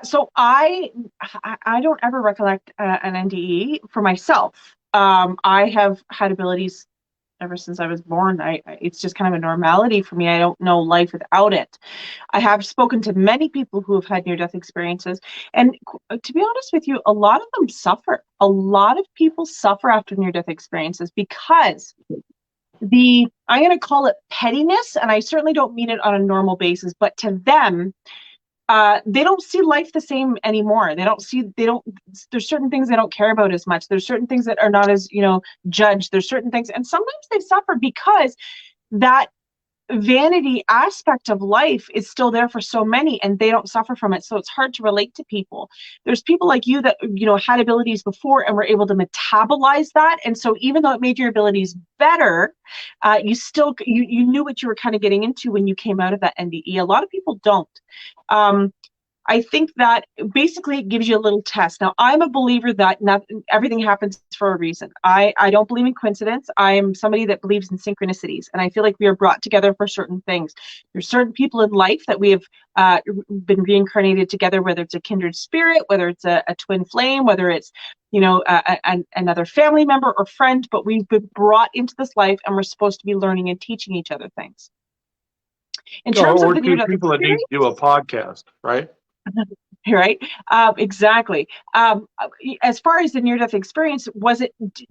So I don't ever recollect an NDE for myself. I have had abilities ever since I was born. It's just kind of a normality for me. I don't know life without it. I have spoken to many people who have had near-death experiences, and to be honest with you, a lot of them suffer. A lot of people suffer after near-death experiences because I'm going to call it pettiness, and I certainly don't mean it on a normal basis, but to them, they don't see life the same anymore. There's certain things they don't care about as much. There's certain things that are not as, judged. There's certain things, and sometimes they suffer because that vanity aspect of life is still there for so many, and they don't suffer from it. So it's hard to relate to people. There's people like you that, had abilities before and were able to metabolize that. And so even though it made your abilities better, you still, you knew what you were kind of getting into when you came out of that NDE. A lot of people don't. I think that basically it gives you a little test. Now, I'm a believer that everything happens for a reason. I don't believe in coincidence. I'm somebody that believes in synchronicities, and I feel like we are brought together for certain things. There's certain people in life that we have been reincarnated together, whether it's a kindred spirit, whether it's a twin flame, whether it's another family member or friend, but we've been brought into this life, and we're supposed to be learning and teaching each other things. In terms of the two people that need to do a podcast, right? Right. Exactly. As far as the near-death experience,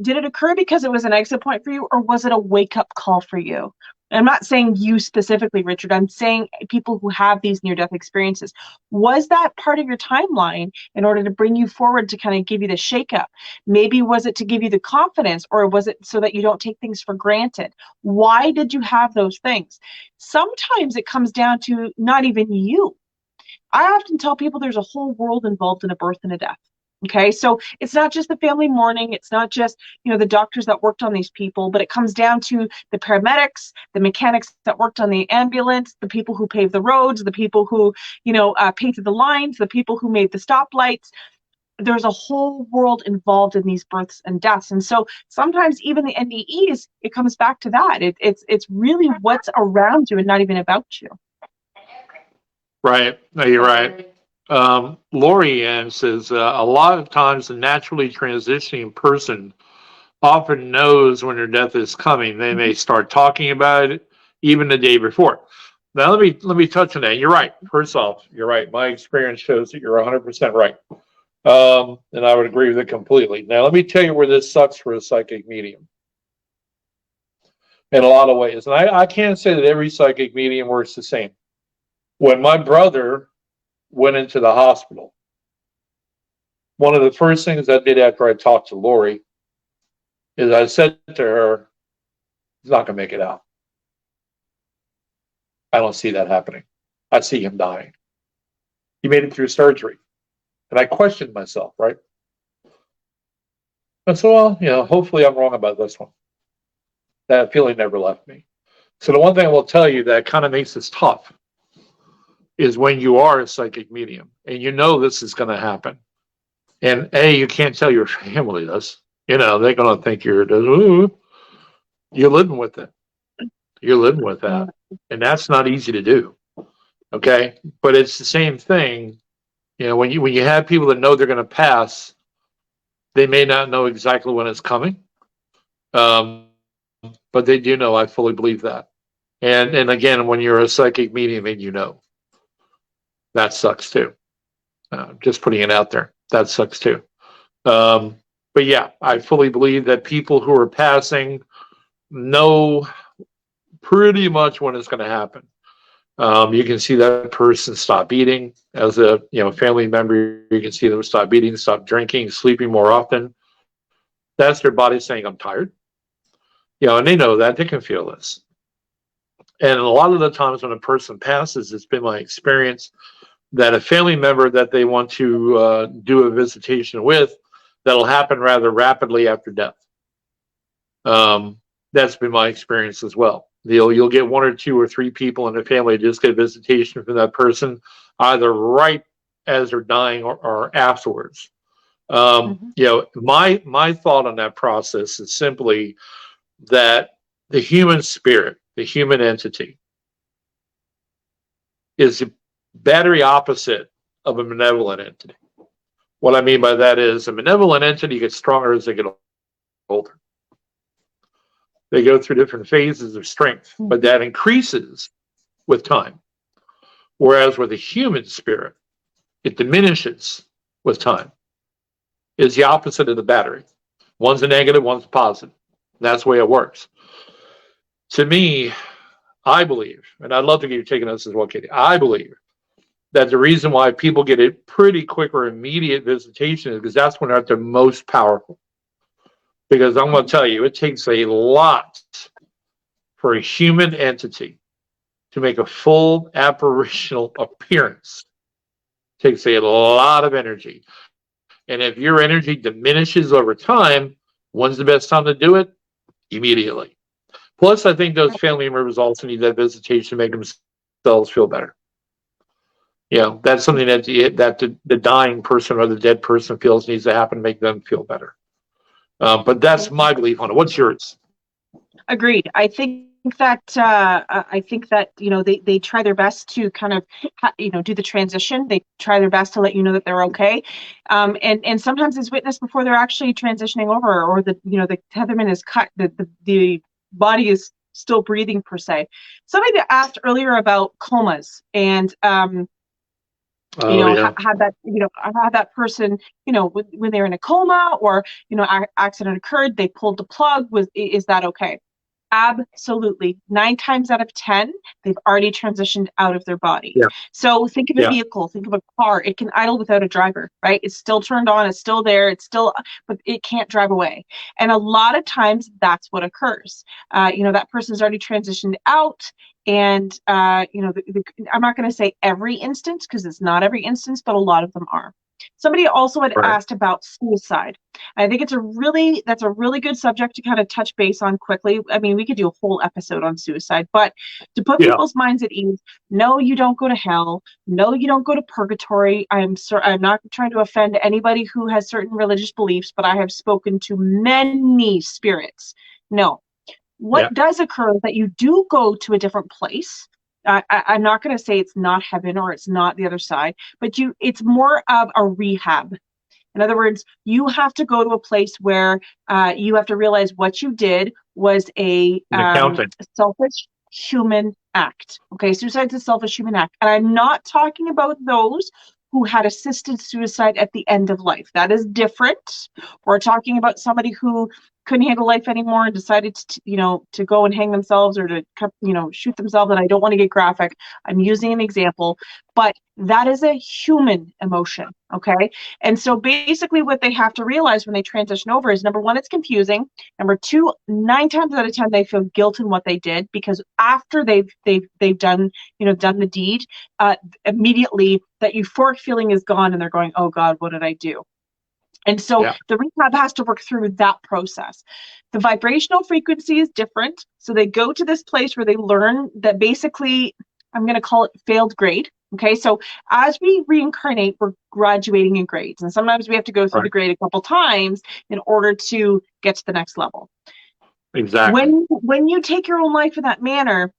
did it occur because it was an exit point for you, or was it a wake-up call for you? I'm not saying you specifically, Richard. I'm saying people who have these near-death experiences. Was that part of your timeline in order to bring you forward to kind of give you the shake-up? Maybe was it to give you the confidence, or was it so that you don't take things for granted? Why did you have those things? Sometimes it comes down to not even you. I often tell people there's a whole world involved in a birth and a death. Okay, so it's not just the family mourning, it's not just, the doctors that worked on these people, but it comes down to the paramedics, the mechanics that worked on the ambulance, the people who paved the roads, the people who, painted the lines, the people who made the stoplights. There's a whole world involved in these births and deaths. And so sometimes even the NDEs, it comes back to that. It's really what's around you and not even about you. Right. No, you're right. Lori Ann says a lot of times the naturally transitioning person often knows when their death is coming. They may start talking about it even the day before. Now let me touch on that. You're right. First off, you're right. My experience shows that you're 100% right, and I would agree with it completely. Now let me tell you where this sucks for a psychic medium in a lot of ways, and I can't say that every psychic medium works the same. When my brother went into the hospital, one of the first things I did after I talked to Lori is I said to her, he's not going to make it out. I don't see that happening. I see him dying. He made it through surgery. And I questioned myself, right? I said, well, hopefully I'm wrong about this one. That feeling never left me. So the one thing I will tell you that kind of makes this tough is when you are a psychic medium and you know this is going to happen. And you can't tell your family this. They're going to think you're living with it. You're living with that. And that's not easy to do. Okay. But it's the same thing. When you have people that know they're going to pass, they may not know exactly when it's coming. But they do know. I fully believe that. And again, when you're a psychic medium and that sucks too. Just putting it out there. That sucks too. But yeah, I fully believe that people who are passing know pretty much when it's going to happen. You can see that person stop eating as a family member. You can see them stop eating, stop drinking, sleeping more often. That's their body saying, "I'm tired." And they know that they can feel this. And a lot of the times when a person passes, it's been my experience that a family member that they want to do a visitation with, that'll happen rather rapidly after death. That's been my experience as well. You'll get one or two or three people in the family just get a visitation from that person, either right as they're dying or afterwards. My thought on that process is simply that the human spirit, the human entity, is the battery opposite of a benevolent entity. What I mean by that is a benevolent entity gets stronger as they get older. They go through different phases of strength, but that increases with time. Whereas with a human spirit, it diminishes with time. It's the opposite of the battery. One's a negative, one's a positive. That's the way it works. To me, I believe, and I'd love to get you taking this as well, Katie. I believe that the reason why people get a pretty quick or immediate visitation is because that's when they're at their most powerful. Because I'm going to tell you, it takes a lot for a human entity to make a full apparitional appearance. It takes a lot of energy. And if your energy diminishes over time, when's the best time to do it? Immediately. Plus, I think those family members also need that visitation to make themselves feel better. That's something that the dying person or the dead person feels needs to happen to make them feel better. But that's my belief on it. What's yours? Agreed. I think that they try their best to kind of do the transition. They try their best to let you know that they're okay. And sometimes it's witnessed before they're actually transitioning over, or the tetherman is cut. The body is still breathing per se. Somebody that asked earlier about comas and had that person, when they're in a coma or, accident occurred, they pulled the plug, is that okay? Absolutely. 9 times out of 10, they've already transitioned out of their body. Yeah. So think of a vehicle, think of a car. It can idle without a driver, right? It's still turned on, it's still there, but it can't drive away. And a lot of times that's what occurs. That person's already transitioned out. And, I'm not going to say every instance, because it's not every instance, but a lot of them are. Somebody also had asked about suicide. I think that's a really good subject to kind of touch base on quickly. I mean, we could do a whole episode on suicide, but to put people's minds at ease, no, you don't go to hell. No, you don't go to purgatory. I'm not trying to offend anybody who has certain religious beliefs, but I have spoken to many spirits. No. What does occur is that you do go to a different place. I'm not going to say it's not heaven or it's not the other side, but it's more of a rehab. In other words, you have to go to a place where you have to realize what you did was a Accounting. selfish human act. Okay, suicide's a selfish human act. And I'm not talking about those who had assisted suicide at the end of life. That is different. We're talking about somebody who couldn't handle life anymore and decided to go and hang themselves or to shoot themselves. And I don't want to get graphic. I'm using an example, but that is a human emotion. Okay. And so basically what they have to realize when they transition over is, number one, it's confusing. Number two, 9 times out of 10, they feel guilt in what they did, because after they've done the deed, immediately that euphoric feeling is gone and they're going, oh God, what did I do? And so the rehab has to work through that process. The vibrational frequency is different. So they go to this place where they learn that basically, I'm going to call it failed grade. Okay, so as we reincarnate, we're graduating in grades. And sometimes we have to go through the grade a couple times in order to get to the next level. Exactly. When you take your own life in that manner,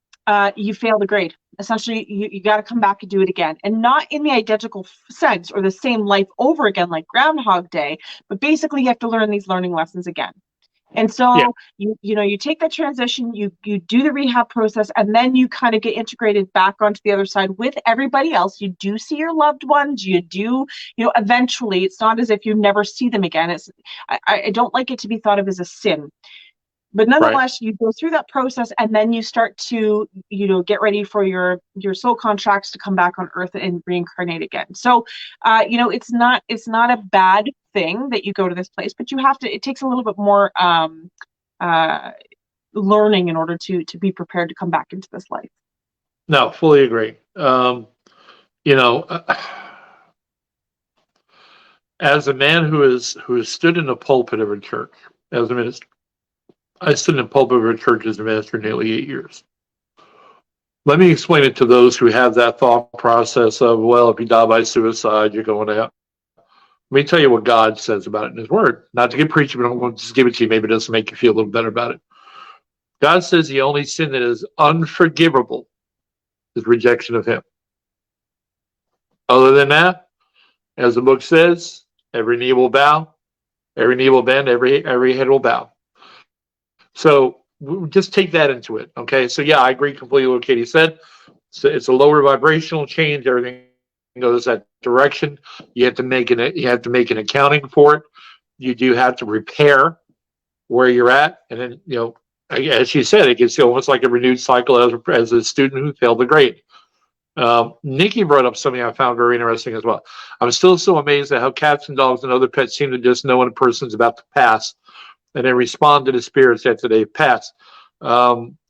you fail the grade. Essentially, you got to come back and do it again, and not in the identical sense or the same life over again like Groundhog Day, but basically you have to learn these learning lessons again. And so you take that transition, you do the rehab process, and then you kind of get integrated back onto the other side with everybody else. You do see your loved ones. You do, eventually. It's not as if you never see them again. I don't like it to be thought of as a sin. But nonetheless, you go through that process, and then you start to, get ready for your soul contracts to come back on Earth and reincarnate again. So, it's not a bad thing that you go to this place, but you have to. It takes a little bit more learning in order to be prepared to come back into this life. No, fully agree. As a man who has stood in the pulpit of a church as a minister. I stood in the pulpit of a church as a minister nearly 8 years. Let me explain it to those who have that thought process of, well, if you die by suicide, you're going to hell. Let me tell you what God says about it in His Word. Not to get preachy, but I'm going to just give it to you. Maybe it doesn't make you feel a little better about it. God says the only sin that is unforgivable is rejection of Him. Other than that, as the book says, every knee will bow, every knee will bend, every head will bow. So just take that into it, okay? So I agree completely with what Katie said. So it's a lower vibrational change. Everything goes that direction. You have to make an accounting for it. You do have to repair where you're at, and then as she said, it gets almost like a renewed cycle as a student who failed the grade. Nikki brought up something I found very interesting as well. I'm still so amazed at how cats and dogs and other pets seem to just know when a person's about to pass, and then respond to the spirits after they've passed.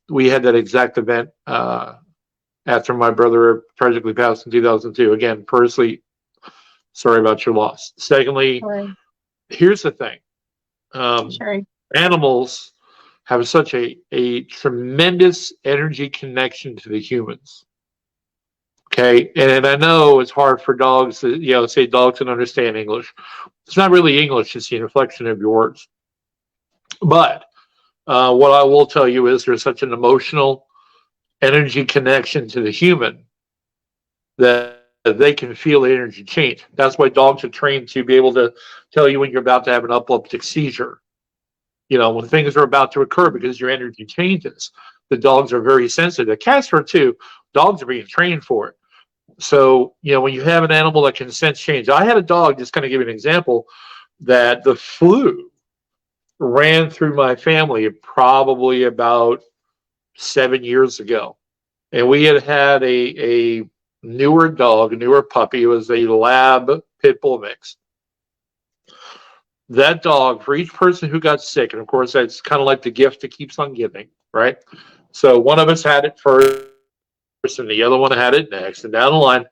We had that exact event after my brother tragically passed in 2002. Again, personally, sorry about your loss. Secondly, here's the thing. Animals have such a tremendous energy connection to the humans. Okay, and I know it's hard for dogs to, say dogs can understand English. It's not really English, it's the inflection of your words. But what I will tell you is there's such an emotional energy connection to the human that they can feel the energy change. That's why dogs are trained to be able to tell you when you're about to have an epileptic seizure. When things are about to occur because your energy changes. The dogs are very sensitive. The cats are too. Dogs are being trained for it. So, when you have an animal that can sense change. I had a dog, just kind of give you an example, that the flu ran through my family probably about 7 years ago. And we had a newer dog, a newer puppy. It was a lab pit bull mix. That dog, for each person who got sick, and of course that's kind of like the gift that keeps on giving, right? So one of us had it first and the other one had it next, and down the line.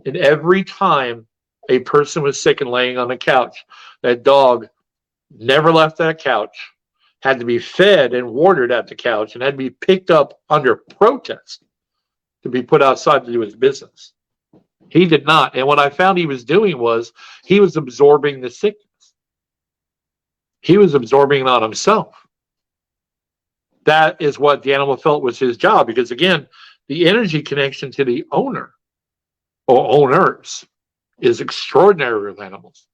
And every time a person was sick and laying on the couch, that dog never left that couch, had to be fed and watered at the couch, and had to be picked up under protest to be put outside to do his business. He did not. And what I found he was doing was he was absorbing the sickness. He was absorbing it on himself. That is what the animal felt was his job, because again, the energy connection to the owner or owners is extraordinary with animals.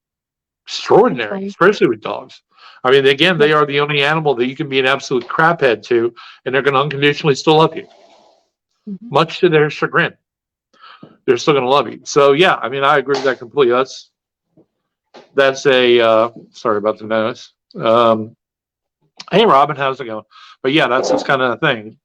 Extraordinary, especially with dogs. I mean, again, they are the only animal that you can be an absolute craphead to, and they're going to unconditionally still love you, much to their chagrin. They're still going to love you. So, yeah, I mean, I agree with that completely. That's a sorry about the noise. Hey, Robin, how's it going? But yeah, that's this kind of thing.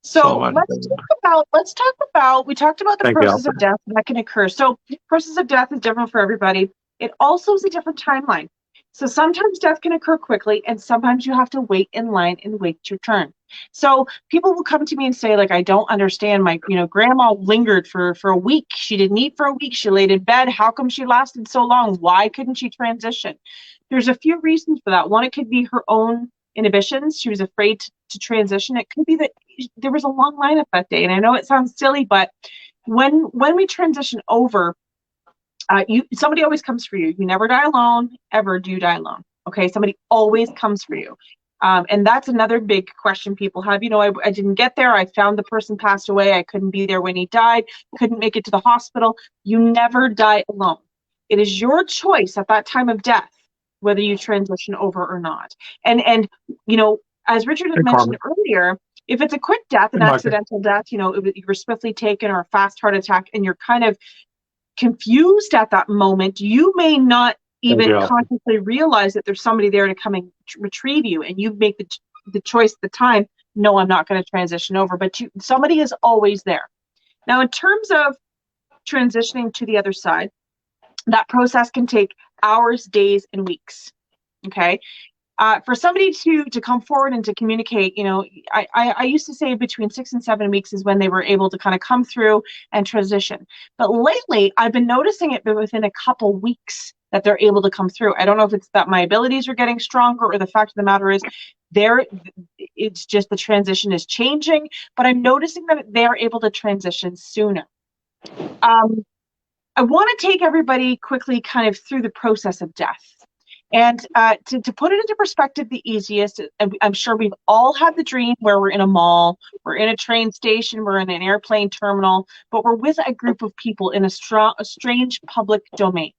So let's talk about, we talked about the process of death that can occur. So process of death is different for everybody. It also is a different timeline. So sometimes death can occur quickly, and sometimes you have to wait in line and wait your turn. So people will come to me and say, like, I don't understand. My, grandma lingered for a week. She didn't eat for a week. She laid in bed. How come she lasted so long? Why couldn't she transition? There's a few reasons for that. One, it could be her own inhibitions. She was afraid to transition. It could be that there was a long lineup that day. And I know it sounds silly, but when we transition over, somebody always comes for you. You never die alone, ever do you die alone. Okay, somebody always comes for you. And that's another big question people have. I didn't get there. I found the person passed away. I couldn't be there when he died. Couldn't make it to the hospital. You never die alone. It is your choice at that time of death whether you transition over or not. And as Richard had mentioned earlier, if it's a quick death, an accidental death, you were swiftly taken, or a fast heart attack, and you're kind of confused at that moment, you may not even consciously realize that there's somebody there to come and retrieve you, and you make the choice at the time, no, I'm not going to transition over, but somebody is always there. Now, in terms of transitioning to the other side, that process can take hours, days, and weeks. Okay. For somebody to come forward and to communicate, I used to say between 6 and 7 weeks is when they were able to kind of come through and transition. But lately, I've been noticing it within a couple weeks that they're able to come through. I don't know if it's that my abilities are getting stronger, or the fact of the matter is it's just the transition is changing, but I'm noticing that they're able to transition sooner. I want to take everybody quickly kind of through the process of death. And to put it into perspective, the easiest, I'm sure we've all had the dream where we're in a mall, we're in a train station, we're in an airplane terminal, but we're with a group of people in a strange public domain.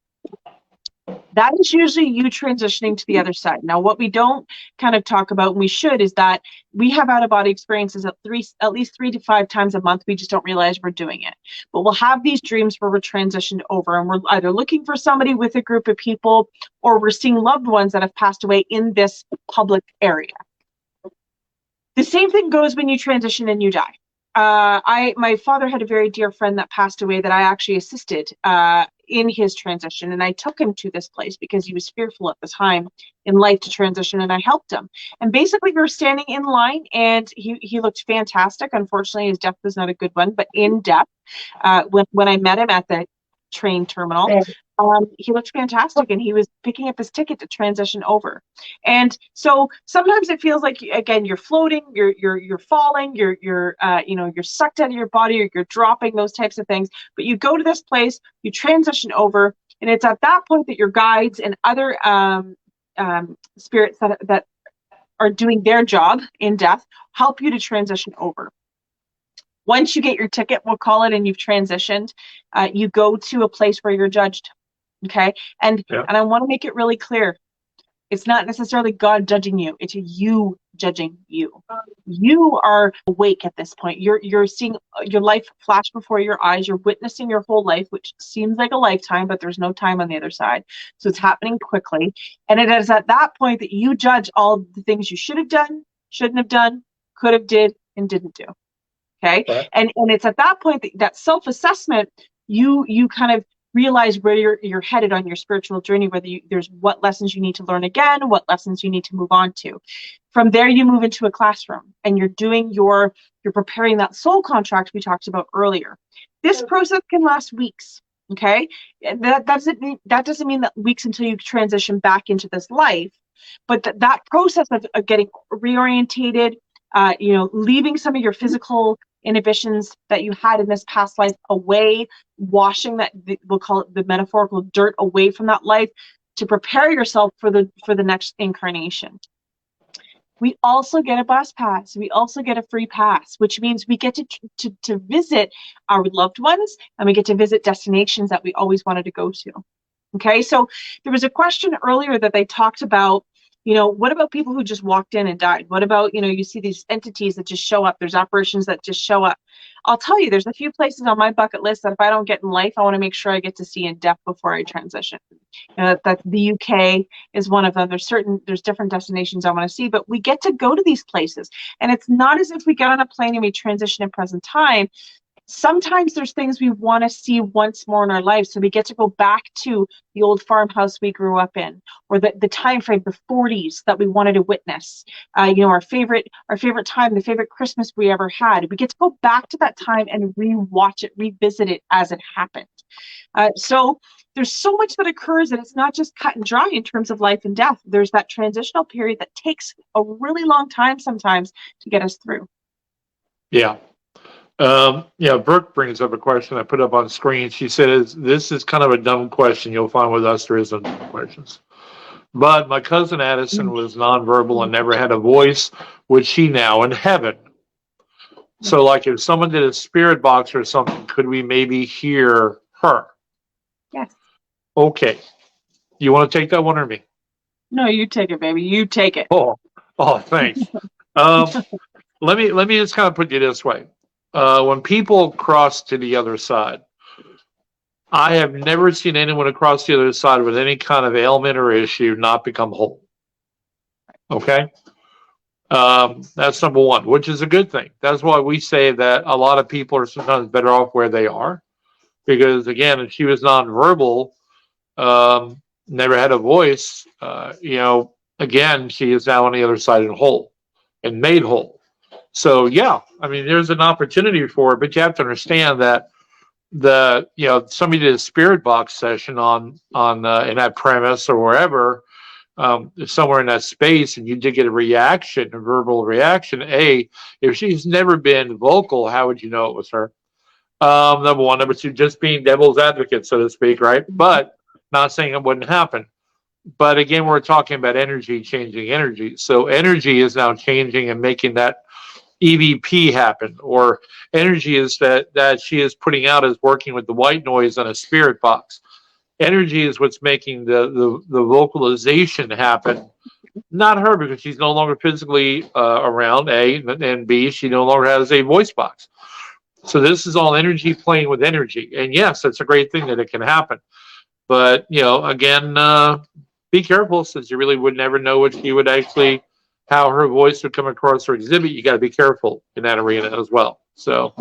That is usually you transitioning to the other side. Now, what we don't kind of talk about, and we should, is that we have out-of-body experiences at least 3 to 5 times a month. We just don't realize we're doing it. But we'll have these dreams where we're transitioned over, and we're either looking for somebody with a group of people, or we're seeing loved ones that have passed away in this public area. The same thing goes when you transition and you die. My father had a very dear friend that passed away that I actually assisted in his transition, and I took him to this place because he was fearful at the time in life to transition, and I helped him. And basically, we were standing in line, and he looked fantastic. Unfortunately, his death was not a good one, but in death, when I met him at the train terminal, he looked fantastic, and he was picking up his ticket to transition over. And so sometimes it feels like, again, you're floating, you're falling, you're sucked out of your body, or you're dropping, those types of things. But you go to this place, you transition over, and it's at that point that your guides and other spirits that are doing their job in death help you to transition over. Once you get your ticket, we'll call it, and you've transitioned, you go to a place where you're judged. Okay. And I want to make it really clear. It's not necessarily God judging you. It's you judging you. You are awake at this point. You're seeing your life flash before your eyes. You're witnessing your whole life, which seems like a lifetime, but there's no time on the other side. So it's happening quickly. And it is at that point that you judge all the things you should have done, shouldn't have done, could have did, and didn't do. Okay. Right. And it's at that point that self-assessment, you kind of realize where you're headed on your spiritual journey, whether there's what lessons you need to learn again, what lessons you need to move on to. From there, you move into a classroom, and you're preparing that soul contract we talked about earlier. This process can last weeks. Okay. That doesn't mean that weeks until you transition back into this life, but that process of getting reorientated, leaving some of your physical inhibitions that you had in this past life away, washing we'll call it the metaphorical dirt away from that life to prepare yourself for the next incarnation. we also get a bus pass. We also get a free pass, which means we get to visit our loved ones, and we get to visit destinations that we always wanted to go to. Okay, so there was a question earlier that they talked about, what about people who just walked in and died? What about, you see these entities that just show up, there's apparitions that just show up. I'll tell you, there's a few places on my bucket list that if I don't get in life, I want to make sure I get to see in depth before I transition. That the UK is one of them. There's different destinations I want to see, but we get to go to these places. And it's not as if we get on a plane and we transition in present time. Sometimes there's things we want to see once more in our life, so we get to go back to the old farmhouse we grew up in, or the time frame, the 40s, that we wanted to witness. Our favorite time, the favorite Christmas we ever had. We get to go back to that time and re-watch it, revisit it as it happened. So there's so much that occurs, and it's not just cut and dry in terms of life and death. There's that transitional period that takes a really long time sometimes to get us through. Yeah. Brooke brings up a question I put up on screen. She says, this is kind of a dumb question. You'll find with us there isn't questions. But my cousin Addison was nonverbal and never had a voice, which she now in heaven. So like if someone did a spirit box or something, could we maybe hear her? Yes. Okay. You want to take that one or me? No, you take it, baby. You take it. Oh, thanks. Let me just kind of put you this way. When people cross to the other side, I have never seen anyone across the other side with any kind of ailment or issue not become whole. Okay? That's number one, which is a good thing. That's why we say that a lot of people are sometimes better off where they are. Because, again, if she was nonverbal, never had a voice, again, she is now on the other side and whole and made whole. So yeah, I mean, there's an opportunity for it, but you have to understand that somebody did a spirit box session on in that premise or wherever, somewhere in that space, and you did get a reaction, a verbal reaction. If she's never been vocal, how would you know it was her? Number one. Number two, just being devil's advocate, so to speak, right? But not saying it wouldn't happen. But again, we're talking about energy changing energy. So energy is now changing and making that EVP happen, or energy is that she is putting out is working with the white noise on a spirit box. Energy is what's making the vocalization happen, not her, because she's no longer physically around, A, and B, she no longer has a voice box. So this is all energy playing with energy. And yes, it's a great thing that it can happen. But, again, be careful, since you really would never know what she would actually, how her voice would come across or exhibit. You got to be careful in that arena as well. So,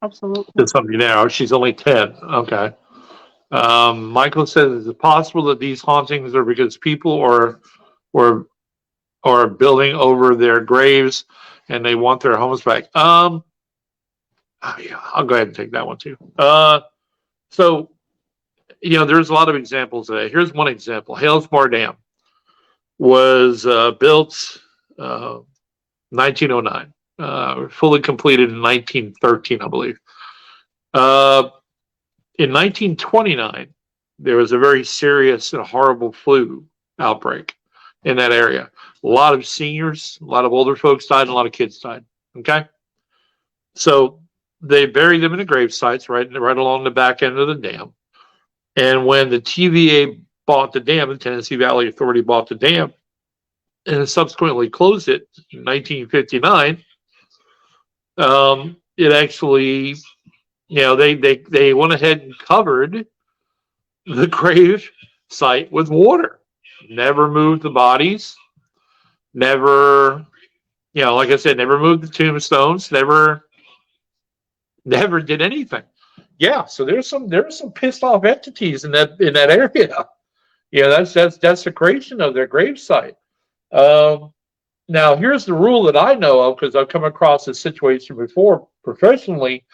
absolutely. That's something now. She's only 10. Okay. Michael says, is it possible that these hauntings are because people are building over their graves and they want their homes back? Yeah, I'll go ahead and take that one too. So, there's a lot of examples today. Here's one example. Halesmore Dam was built 1909, fully completed in 1913, I believe. In 1929, there was a very serious and horrible flu outbreak in that area. A lot of seniors, a lot of older folks died, and a lot of kids died. Okay? So they buried them in the grave sites right along the back end of the dam. And when the TVA bought the dam, the Tennessee Valley Authority bought the dam, and subsequently closed it in 1959, it actually, they went ahead and covered the grave site with water. Never moved the bodies. Never, like I said, never moved the tombstones. Never did anything. Yeah, so there's some pissed off entities in that area. That's desecration of their gravesite. Now, here's the rule that I know of, because I've come across this situation before professionally,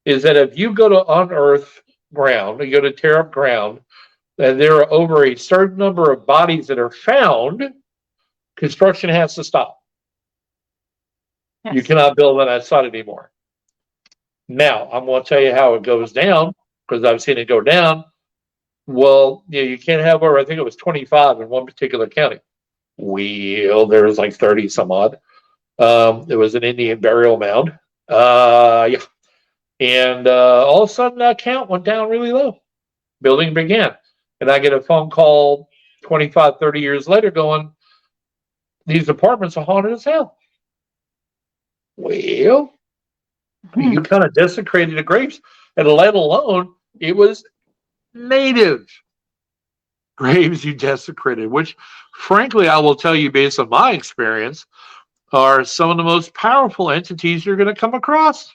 is that if you go to unearth ground, you go to tear up ground, and there are over a certain number of bodies that are found, construction has to stop. Yes. You cannot build on that site anymore. Now, I'm going to tell you how it goes down, because I've seen it go down. Well, you can't have over, I think it was 25 in one particular county. There was like 30 some odd. It was an Indian burial mound. Yeah. And all of a sudden, that count went down really low. Building began. And I get a phone call 25, 30 years later going, these apartments are haunted as hell. Well, you kind of desecrated the graves, and let alone it was native graves you desecrated, which, frankly, I will tell you based on my experience, are some of the most powerful entities you're going to come across.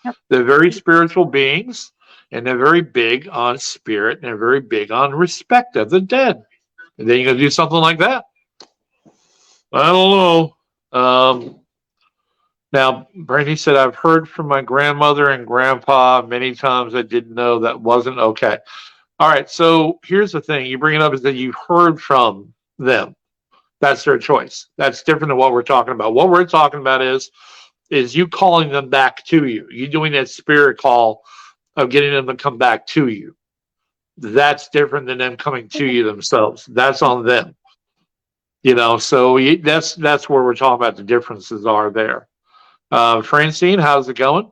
Yep. They're very spiritual beings, and they're very big on spirit, and they're very big on respect of the dead. And then you're going to do something like that? I don't know. Now, Brandy said, I've heard from my grandmother and grandpa many times. I didn't know that wasn't okay. All right, so here's the thing. You bring it up is that you've heard from them. That's their choice. That's different than what we're talking about. What we're talking about is you calling them back to you. You doing that spirit call of getting them to come back to you. That's different than them coming to you themselves. That's on them. So that's where we're talking about the differences are there. Francine, how's it going?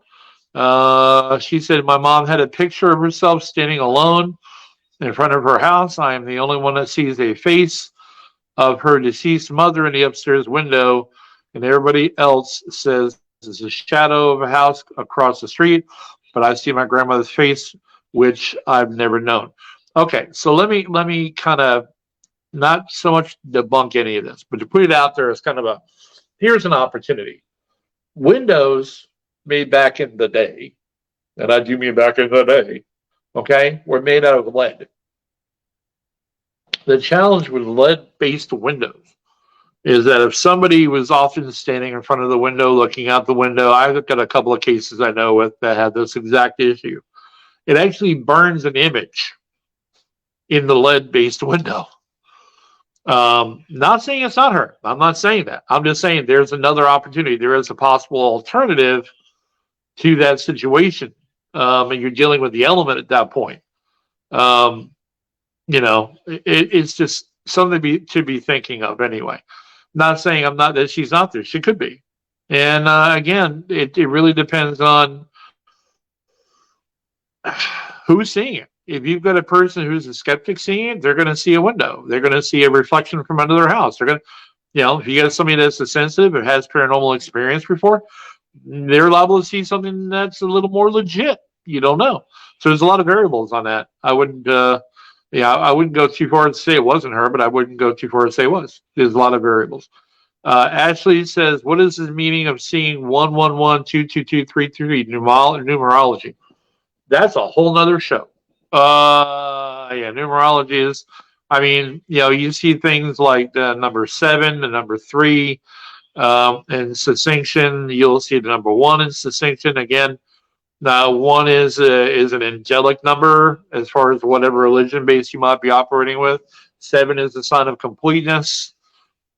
She said, my mom had a picture of herself standing alone in front of her house. I am the only one that sees a face of her deceased mother in the upstairs window, and everybody else says there's a shadow of a house across the street, but I see my grandmother's face, which I've never known. Okay, so let me kind of not so much debunk any of this, but to put it out there as kind of here's an opportunity. Windows made back in the day, and I do mean back in the day, okay, were made out of lead. The challenge with lead-based windows is that if somebody was often standing in front of the window, looking out the window, I've got a couple of cases I know with that had this exact issue. It actually burns an image in the lead-based window. Not saying it's not her. I'm not saying that. I'm just saying there's another opportunity. There is a possible alternative to that situation. And you're dealing with the element at that point. It's just something to be thinking of anyway. Not saying that she's not there. She could be. And again, it really depends on who's seeing it. If you've got a person who's a skeptic seeing it, they're going to see a window. They're going to see a reflection from under their house. They're going to, if you got somebody that's a sensitive or has paranormal experience before, they're liable to see something that's a little more legit. You don't know. So there's a lot of variables on that. I wouldn't go too far to say it wasn't her, but I wouldn't go too far to say it was. There's a lot of variables. Ashley says, what is the meaning of seeing 111 222 333 numerology? That's a whole nother show. Numerology is, you see things like the number 7, the number 3, in succinction. You'll see the number 1 in succinction. Again, 1 is an angelic number as far as whatever religion base you might be operating with. 7 is the sign of completeness.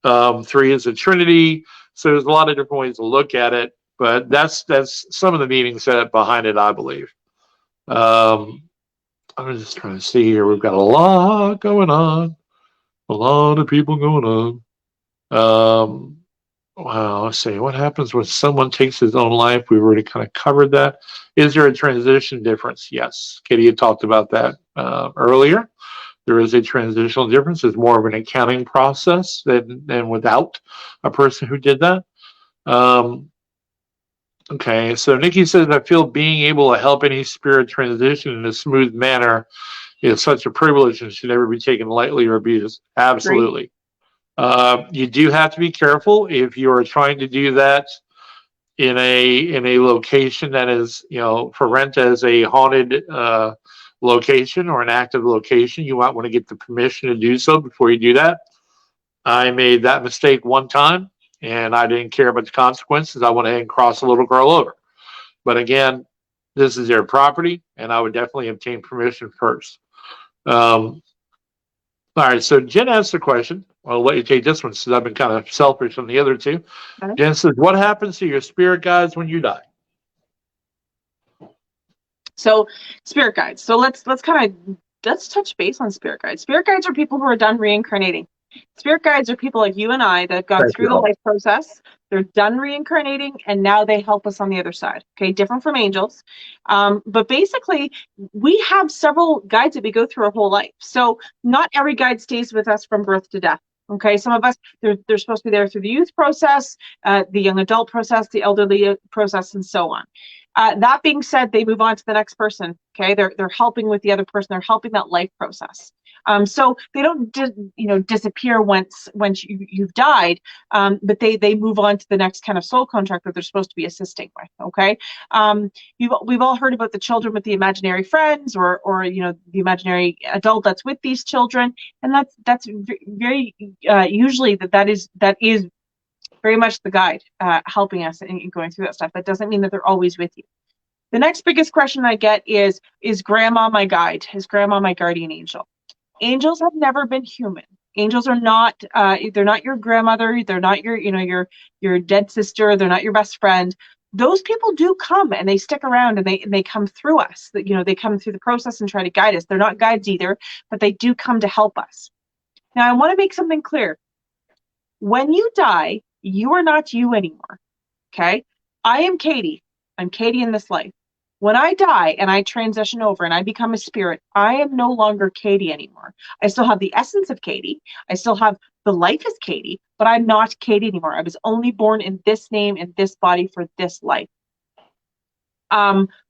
3 is a trinity. So there's a lot of different ways to look at it, but that's some of the meanings behind it, I believe. I'm just trying to see here. We've got a lot going on. A lot of people going on. Wow, let's see. What happens when someone takes his own life? We've already kind of covered that. Is there a transition difference? Yes. Katie had talked about that earlier. There is a transitional difference. It's more of an accounting process than without a person who did that. Okay, so Nikki says, I feel being able to help any spirit transition in a smooth manner is such a privilege and should never be taken lightly or abused. Absolutely. You do have to be careful if you're trying to do that in a location that is, for rent as a haunted location or an active location. You might want to get the permission to do so before you do that. I made that mistake one time, and I didn't care about the consequences. I went ahead and crossed a little girl over. But again, this is their property, and I would definitely obtain permission first. All right, so Jen asked the question. I'll let you take this one since I've been kind of selfish on the other two. Okay. Jen says, what happens to your spirit guides when you die? So spirit guides. So let's touch base on spirit guides. Spirit guides are people who are done reincarnating. Spirit guides are people like you and I that have gone through the life process. They're done reincarnating, and now they help us on the other side. Okay, different from angels. But basically, we have several guides that we go through our whole life. So not every guide stays with us from birth to death. Okay, some of us, they're supposed to be there through the youth process, the young adult process, the elderly process, and so on. That being said, they move on to the next person. Okay, they're helping with the other person. They're helping that life process. So they don't disappear once you've died, but they move on to the next kind of soul contract that they're supposed to be assisting with. Okay, we've all heard about the children with the imaginary friends, or the imaginary adult that's with these children, and that's very usually that is very much the guide helping us in going through that stuff. That doesn't mean that they're always with you. The next biggest question I get is grandma my guide? Is grandma my guardian angel? Angels have never been human. Angels are not, they're not your grandmother. They're not your dead sister. They're not your best friend. Those people do come and they stick around, and they come through us. They come through the process and try to guide us. They're not guides either, but they do come to help us. Now, I want to make something clear. When you die, you are not you anymore. Okay? I am Katie. I'm Katie in this life. When I die and I transition over and I become a spirit, I am no longer Katie anymore. I still have the essence of Katie. I still have the life as Katie, but I'm not Katie anymore. I was only born in this name, in this body, for this life.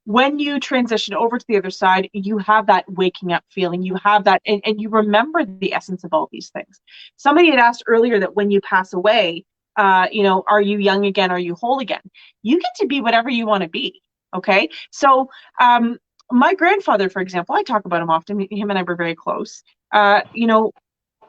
When you transition over to the other side, you have that waking up feeling. You have that, and you remember the essence of all these things. Somebody had asked earlier that when you pass away, are you young again? Are you whole again? You get to be whatever you want to be. Okay. So, my grandfather, for example, I talk about him often. Him and I were very close.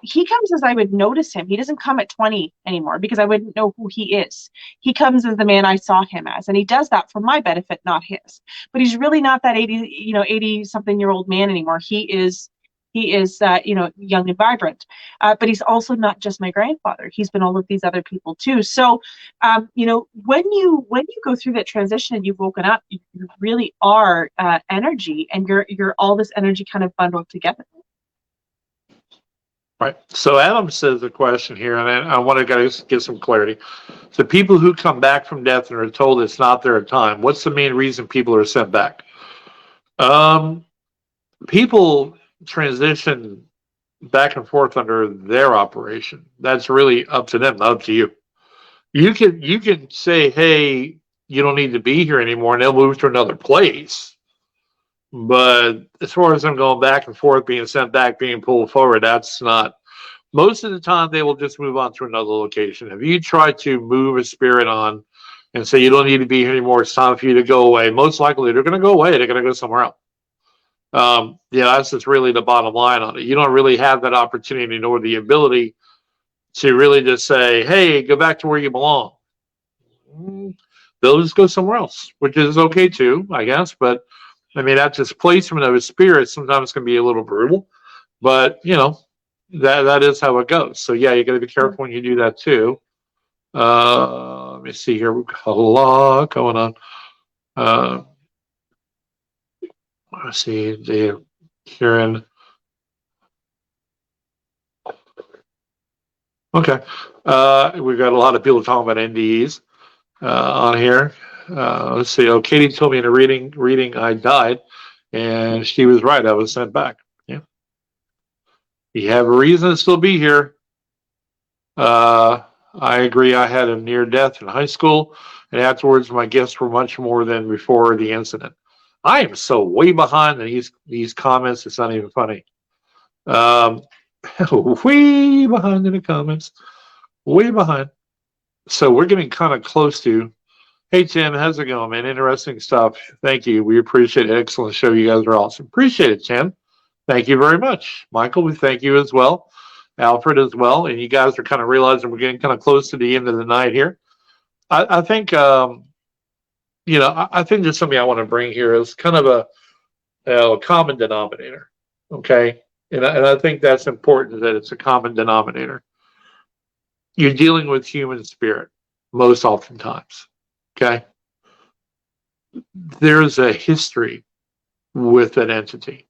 He comes as I would notice him. He doesn't come at 20 anymore because I wouldn't know who he is. He comes as the man I saw him as, and he does that for my benefit, not his. But he's really not that 80 something year old man anymore. He is young and vibrant. But he's also not just my grandfather. He's been all of these other people too. So, when you go through that transition and you've woken up, you really are energy, and you're all this energy kind of bundled together. Right. So Adam says a question here, and I want to get some clarity. So people who come back from death and are told it's not their time, what's the main reason people are sent back? People transition back and forth under their operation. That's really up to them, not up to you. You can say, hey, you don't need to be here anymore, and they'll move to another place. But as far as them going back and forth, being sent back, being pulled forward, that's not. Most of the time, they will just move on to another location. If you try to move a spirit on and say you don't need to be here anymore, it's time for you to go away, most likely they're going to go away. They're going to go somewhere else. That's just really the bottom line on it. You don't really have that opportunity nor the ability to really just say, hey, go back to where you belong. They'll just go somewhere else, which is okay too, I guess. But I mean, that displacement of a spirit sometimes can be a little brutal, but that is how it goes. So yeah, you got to be careful when you do that too. Let me see here. We've got a lot going on. Let's see, Dave, Kieran. Okay. We've got a lot of people talking about NDEs on here. Let's see. Oh, Katie told me in a reading I died, and she was right. I was sent back. Yeah. You have a reason to still be here. I agree. I had a near death in high school, and afterwards my gifts were much more than before the incident. I am so way behind in these comments. It's not even funny. Way behind in the comments. Way behind. So we're getting kind of close to. Hey, Tim, how's it going, man? Interesting stuff. Thank you. We appreciate it. Excellent show. You guys are awesome. Appreciate it, Tim. Thank you very much. Michael, we thank you as well. Alfred as well. And you guys are kind of realizing we're getting kind of close to the end of the night here. I think, I think there's something I want to bring here is kind of a common denominator. Okay. And I think that's important that it's a common denominator. You're dealing with human spirit most oftentimes. Okay. There's a history with an entity.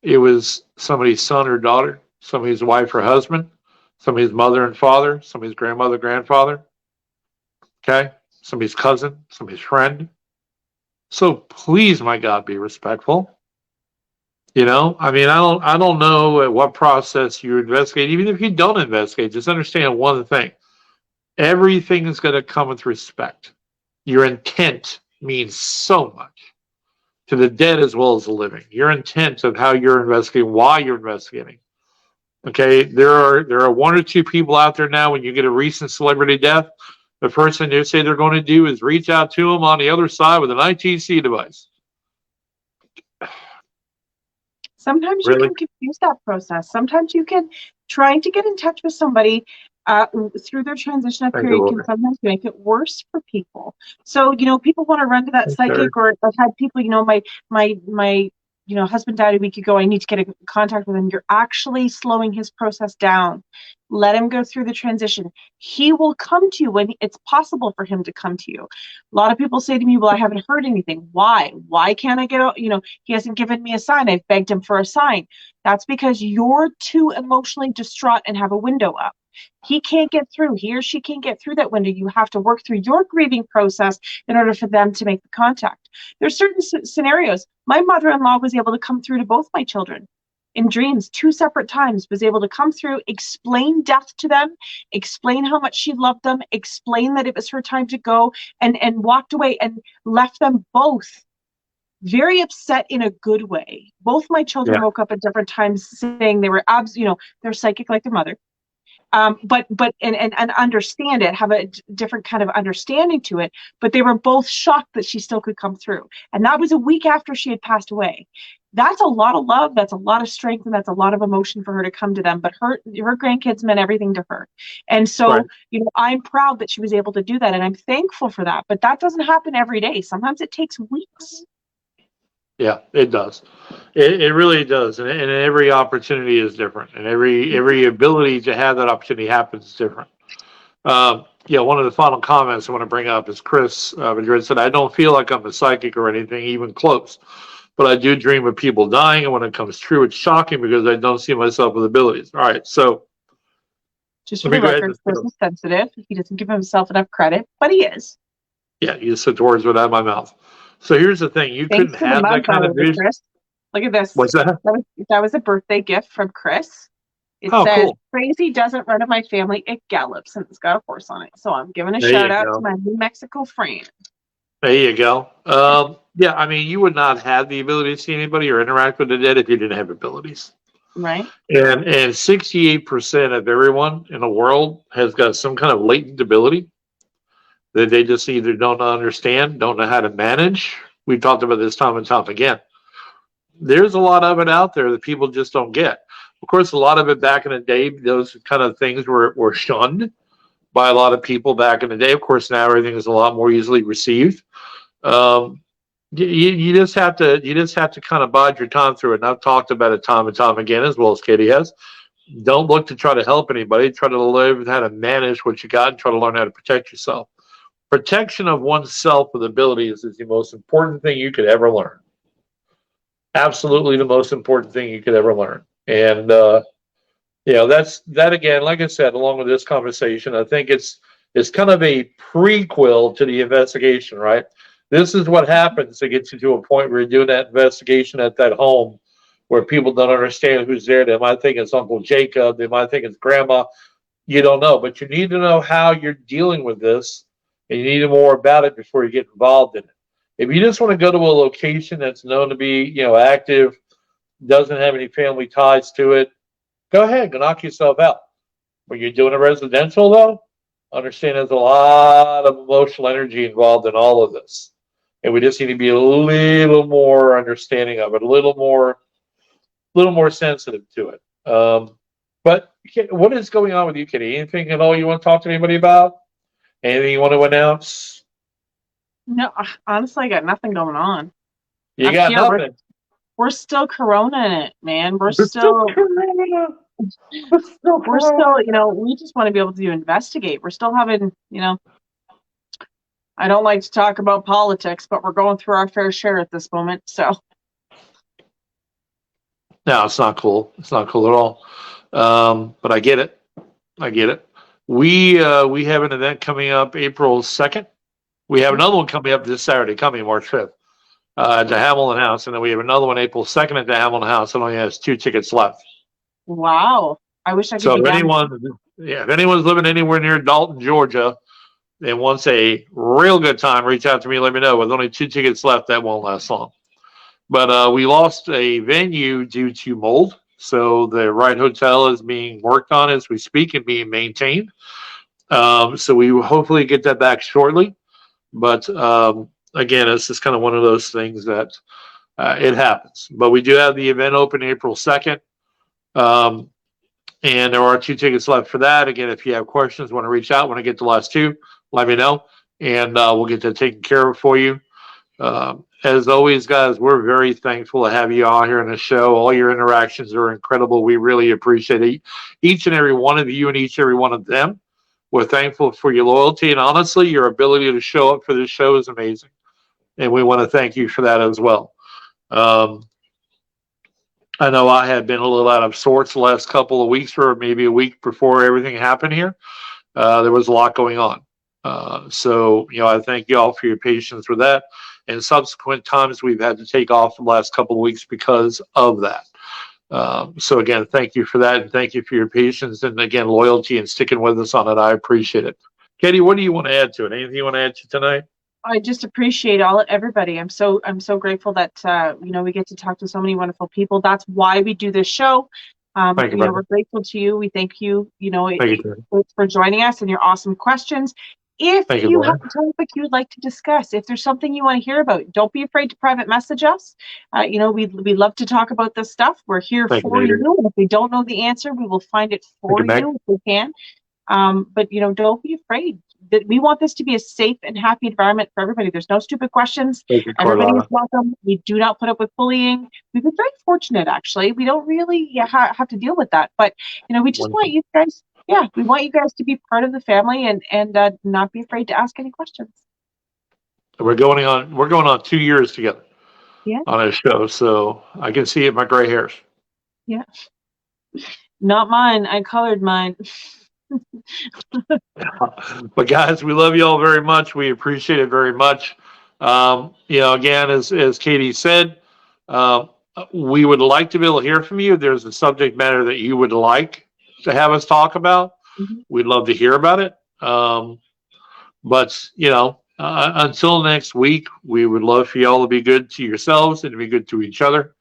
It was somebody's son or daughter, somebody's wife or husband, somebody's mother and father, somebody's grandmother, grandfather, okay? Somebody's cousin, somebody's friend. So please, my God, be respectful. You know, I mean, I don't know at what process you investigate. Even if you don't investigate, just understand one thing. Everything is going to come with respect. Your intent means so much to the dead as well as the living. Your intent of how you're investigating, why you're investigating. Okay, there are one or two people out there now. When you get a recent celebrity death, the first thing they say they're going to do is reach out to them on the other side with an ITC device. Sometimes you Really? can confuse that process. Sometimes you can trying to get in touch with somebody through their transitional Thank you, period can Lord. sometimes make it worse for people. So, people want to run to that Okay. psychic, or I've had people, my husband died a week ago. I need to get in contact with him. You're actually slowing his process down. Let him go through the transition. He will come to you when it's possible for him to come to you. A lot of people say to me, well, I haven't heard anything. Why? Why can't I get out? He hasn't given me a sign. I've begged him for a sign. That's because you're too emotionally distraught and have a window up. He can't get through. He or she can't get through that window. You have to work through your grieving process in order for them to make the contact. There's certain scenarios. My mother-in-law was able to come through to both my children in dreams 2 separate times, was able to come through, explain death to them, explain how much she loved them, explain that it was her time to go, and walked away and left them both very upset in a good way. Both my children woke up at different times saying they were they're psychic like their mother. But understand it, have a different kind of understanding to it. But they were both shocked that she still could come through. And that was a week after she had passed away. That's a lot of love. That's a lot of strength. And that's a lot of emotion for her to come to them. But her grandkids meant everything to her. And so, Right. I'm proud that she was able to do that. And I'm thankful for that. But that doesn't happen every day. Sometimes it takes weeks. Yeah, it does. It really does, and every opportunity is different, and every ability to have that opportunity happens is different. One of the final comments I want to bring up is Chris Madrid said, "I don't feel like I'm a psychic or anything, even close, but I do dream of people dying, and when it comes true, it's shocking because I don't see myself with abilities." All right, so just for let me the go ahead record, and Chris is sensitive. He doesn't give himself enough credit, but he is. yeah, you just said the words right out of my mouth. So here's the thing: you Thanks couldn't for the have mug, that by kind the of way, vision. Chris. Look at this. What's that? That was a birthday gift from Chris. It Oh, says, cool. "Crazy doesn't run in my family, it gallops," and it's got a horse on it. So I'm giving a There shout you out go. to my New Mexico friend. There you go. Yeah, I mean, you would not have the ability to see anybody or interact with the dead if you didn't have abilities. Right? And 68% of everyone in the world has got some kind of latent ability that they just either don't understand, don't know how to manage. We've talked about this time and time again. There's a lot of it out there that people just don't get. Of course, a lot of it back in the day, those kind of things were shunned by a lot of people back in the day. Of course, now everything is a lot more easily received. Um, you just have to kind of bide your time through it. And I've talked about it time and time again, as well as Katie has. Don't look to try to help anybody. Try to learn how to manage what you got and try to learn how to protect yourself. Protection of oneself with abilities is the most important thing you could ever learn. Absolutely the most important thing you could ever learn. And that's that again, like I said, along with this conversation, I think it's kind of a prequel to the investigation, right? This is what happens to get you to a point where you're doing that investigation at that home where people don't understand who's there. They might think it's Uncle Jacob, they might think it's grandma. You don't know, but you need to know how you're dealing with this, and you need to know more about it before you get involved in it. If you just want to go to a location that's known to be, active, doesn't have any family ties to it, go ahead, go knock yourself out. When you're doing a residential, though, understand there's a lot of emotional energy involved in all of this, and we just need to be a little more understanding of it, a little more sensitive to it. But what is going on with you, Kitty? Anything at all you want to talk to anybody about? Anything you want to announce? No, honestly, I got nothing going on. You got nothing. We're still Corona in it, man. We're Still still, Corona. we just want to be able to investigate. We're still having, I don't like to talk about politics, but we're going through our fair share at this moment. So No, it's not cool. It's not cool at all. But I get it. I get it. We have an event coming up April 2nd. We have another one coming up this Saturday, coming March 5th, at the Hamilton House. And then we have another one April 2nd at the Hamilton House. It only has 2 tickets left. Wow. I wish I could So be if down. if anyone's living anywhere near Dalton, Georgia, and wants a real good time, reach out to me, let me know. With only 2 tickets left, that won't last long. But we lost a venue due to mold. So the Wright Hotel is being worked on as we speak and being maintained. So we will hopefully get that back shortly. But again, it's just kind of one of those things that it happens. But we do have the event open April 2nd. And there are 2 tickets left for that. Again, if you have questions, want to reach out, want to get the last 2, let me know. And we'll get that taken care of for you. As always, guys, we're very thankful to have you all here on the show. All your interactions are incredible. We really appreciate each and every one of you and each and every one of them. We're thankful for your loyalty, and honestly, your ability to show up for this show is amazing. And we want to thank you for that as well. I know I had been a little out of sorts the last couple of weeks, or maybe a week before everything happened here. There was a lot going on. So, I thank you all for your patience with that. And subsequent times we've had to take off the last couple of weeks because of that. So again, thank you for that. And thank you for your patience and again, loyalty and sticking with us on it. I appreciate it. Katie, what do you want to add to it? Anything you want to add to tonight? I just appreciate everybody. I'm so grateful that we get to talk to so many wonderful people. That's why we do this show. Thank you, We're grateful to you. We thank you, Thank you, for joining us and your awesome questions. If Thank you you, have a topic you would like to discuss, if there's something you want to hear about, don't be afraid to private message us. We love to talk about this stuff. We're here Thank you, for Peter. you. If we don't know the answer, we will find it for Thank you, you if we can. But don't be afraid. That we want this to be a safe and happy environment for everybody. There's no stupid questions. Thank you, Everybody is Carlotta. welcome. We do not put up with bullying. We've been very fortunate, actually. We don't really have to deal with that. But we just want you guys. Yeah, we want you guys to be part of the family and not be afraid to ask any questions. We're going on 2 years together. Yeah. On this show, so I can see it in my gray hairs. Yeah. Not mine. I colored mine. But guys, we love you all very much. We appreciate it very much. Again, as Katie said, we would like to be able to hear from you. If there's a subject matter that you would like to have us talk about, we'd love to hear about it. But until next week, we would love for you all to be good to yourselves and to be good to each other.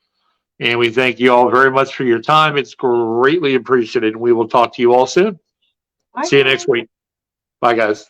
And we thank you all very much for your time. It's greatly appreciated. And we will talk to you all soon. Bye. See you next week. Bye, guys.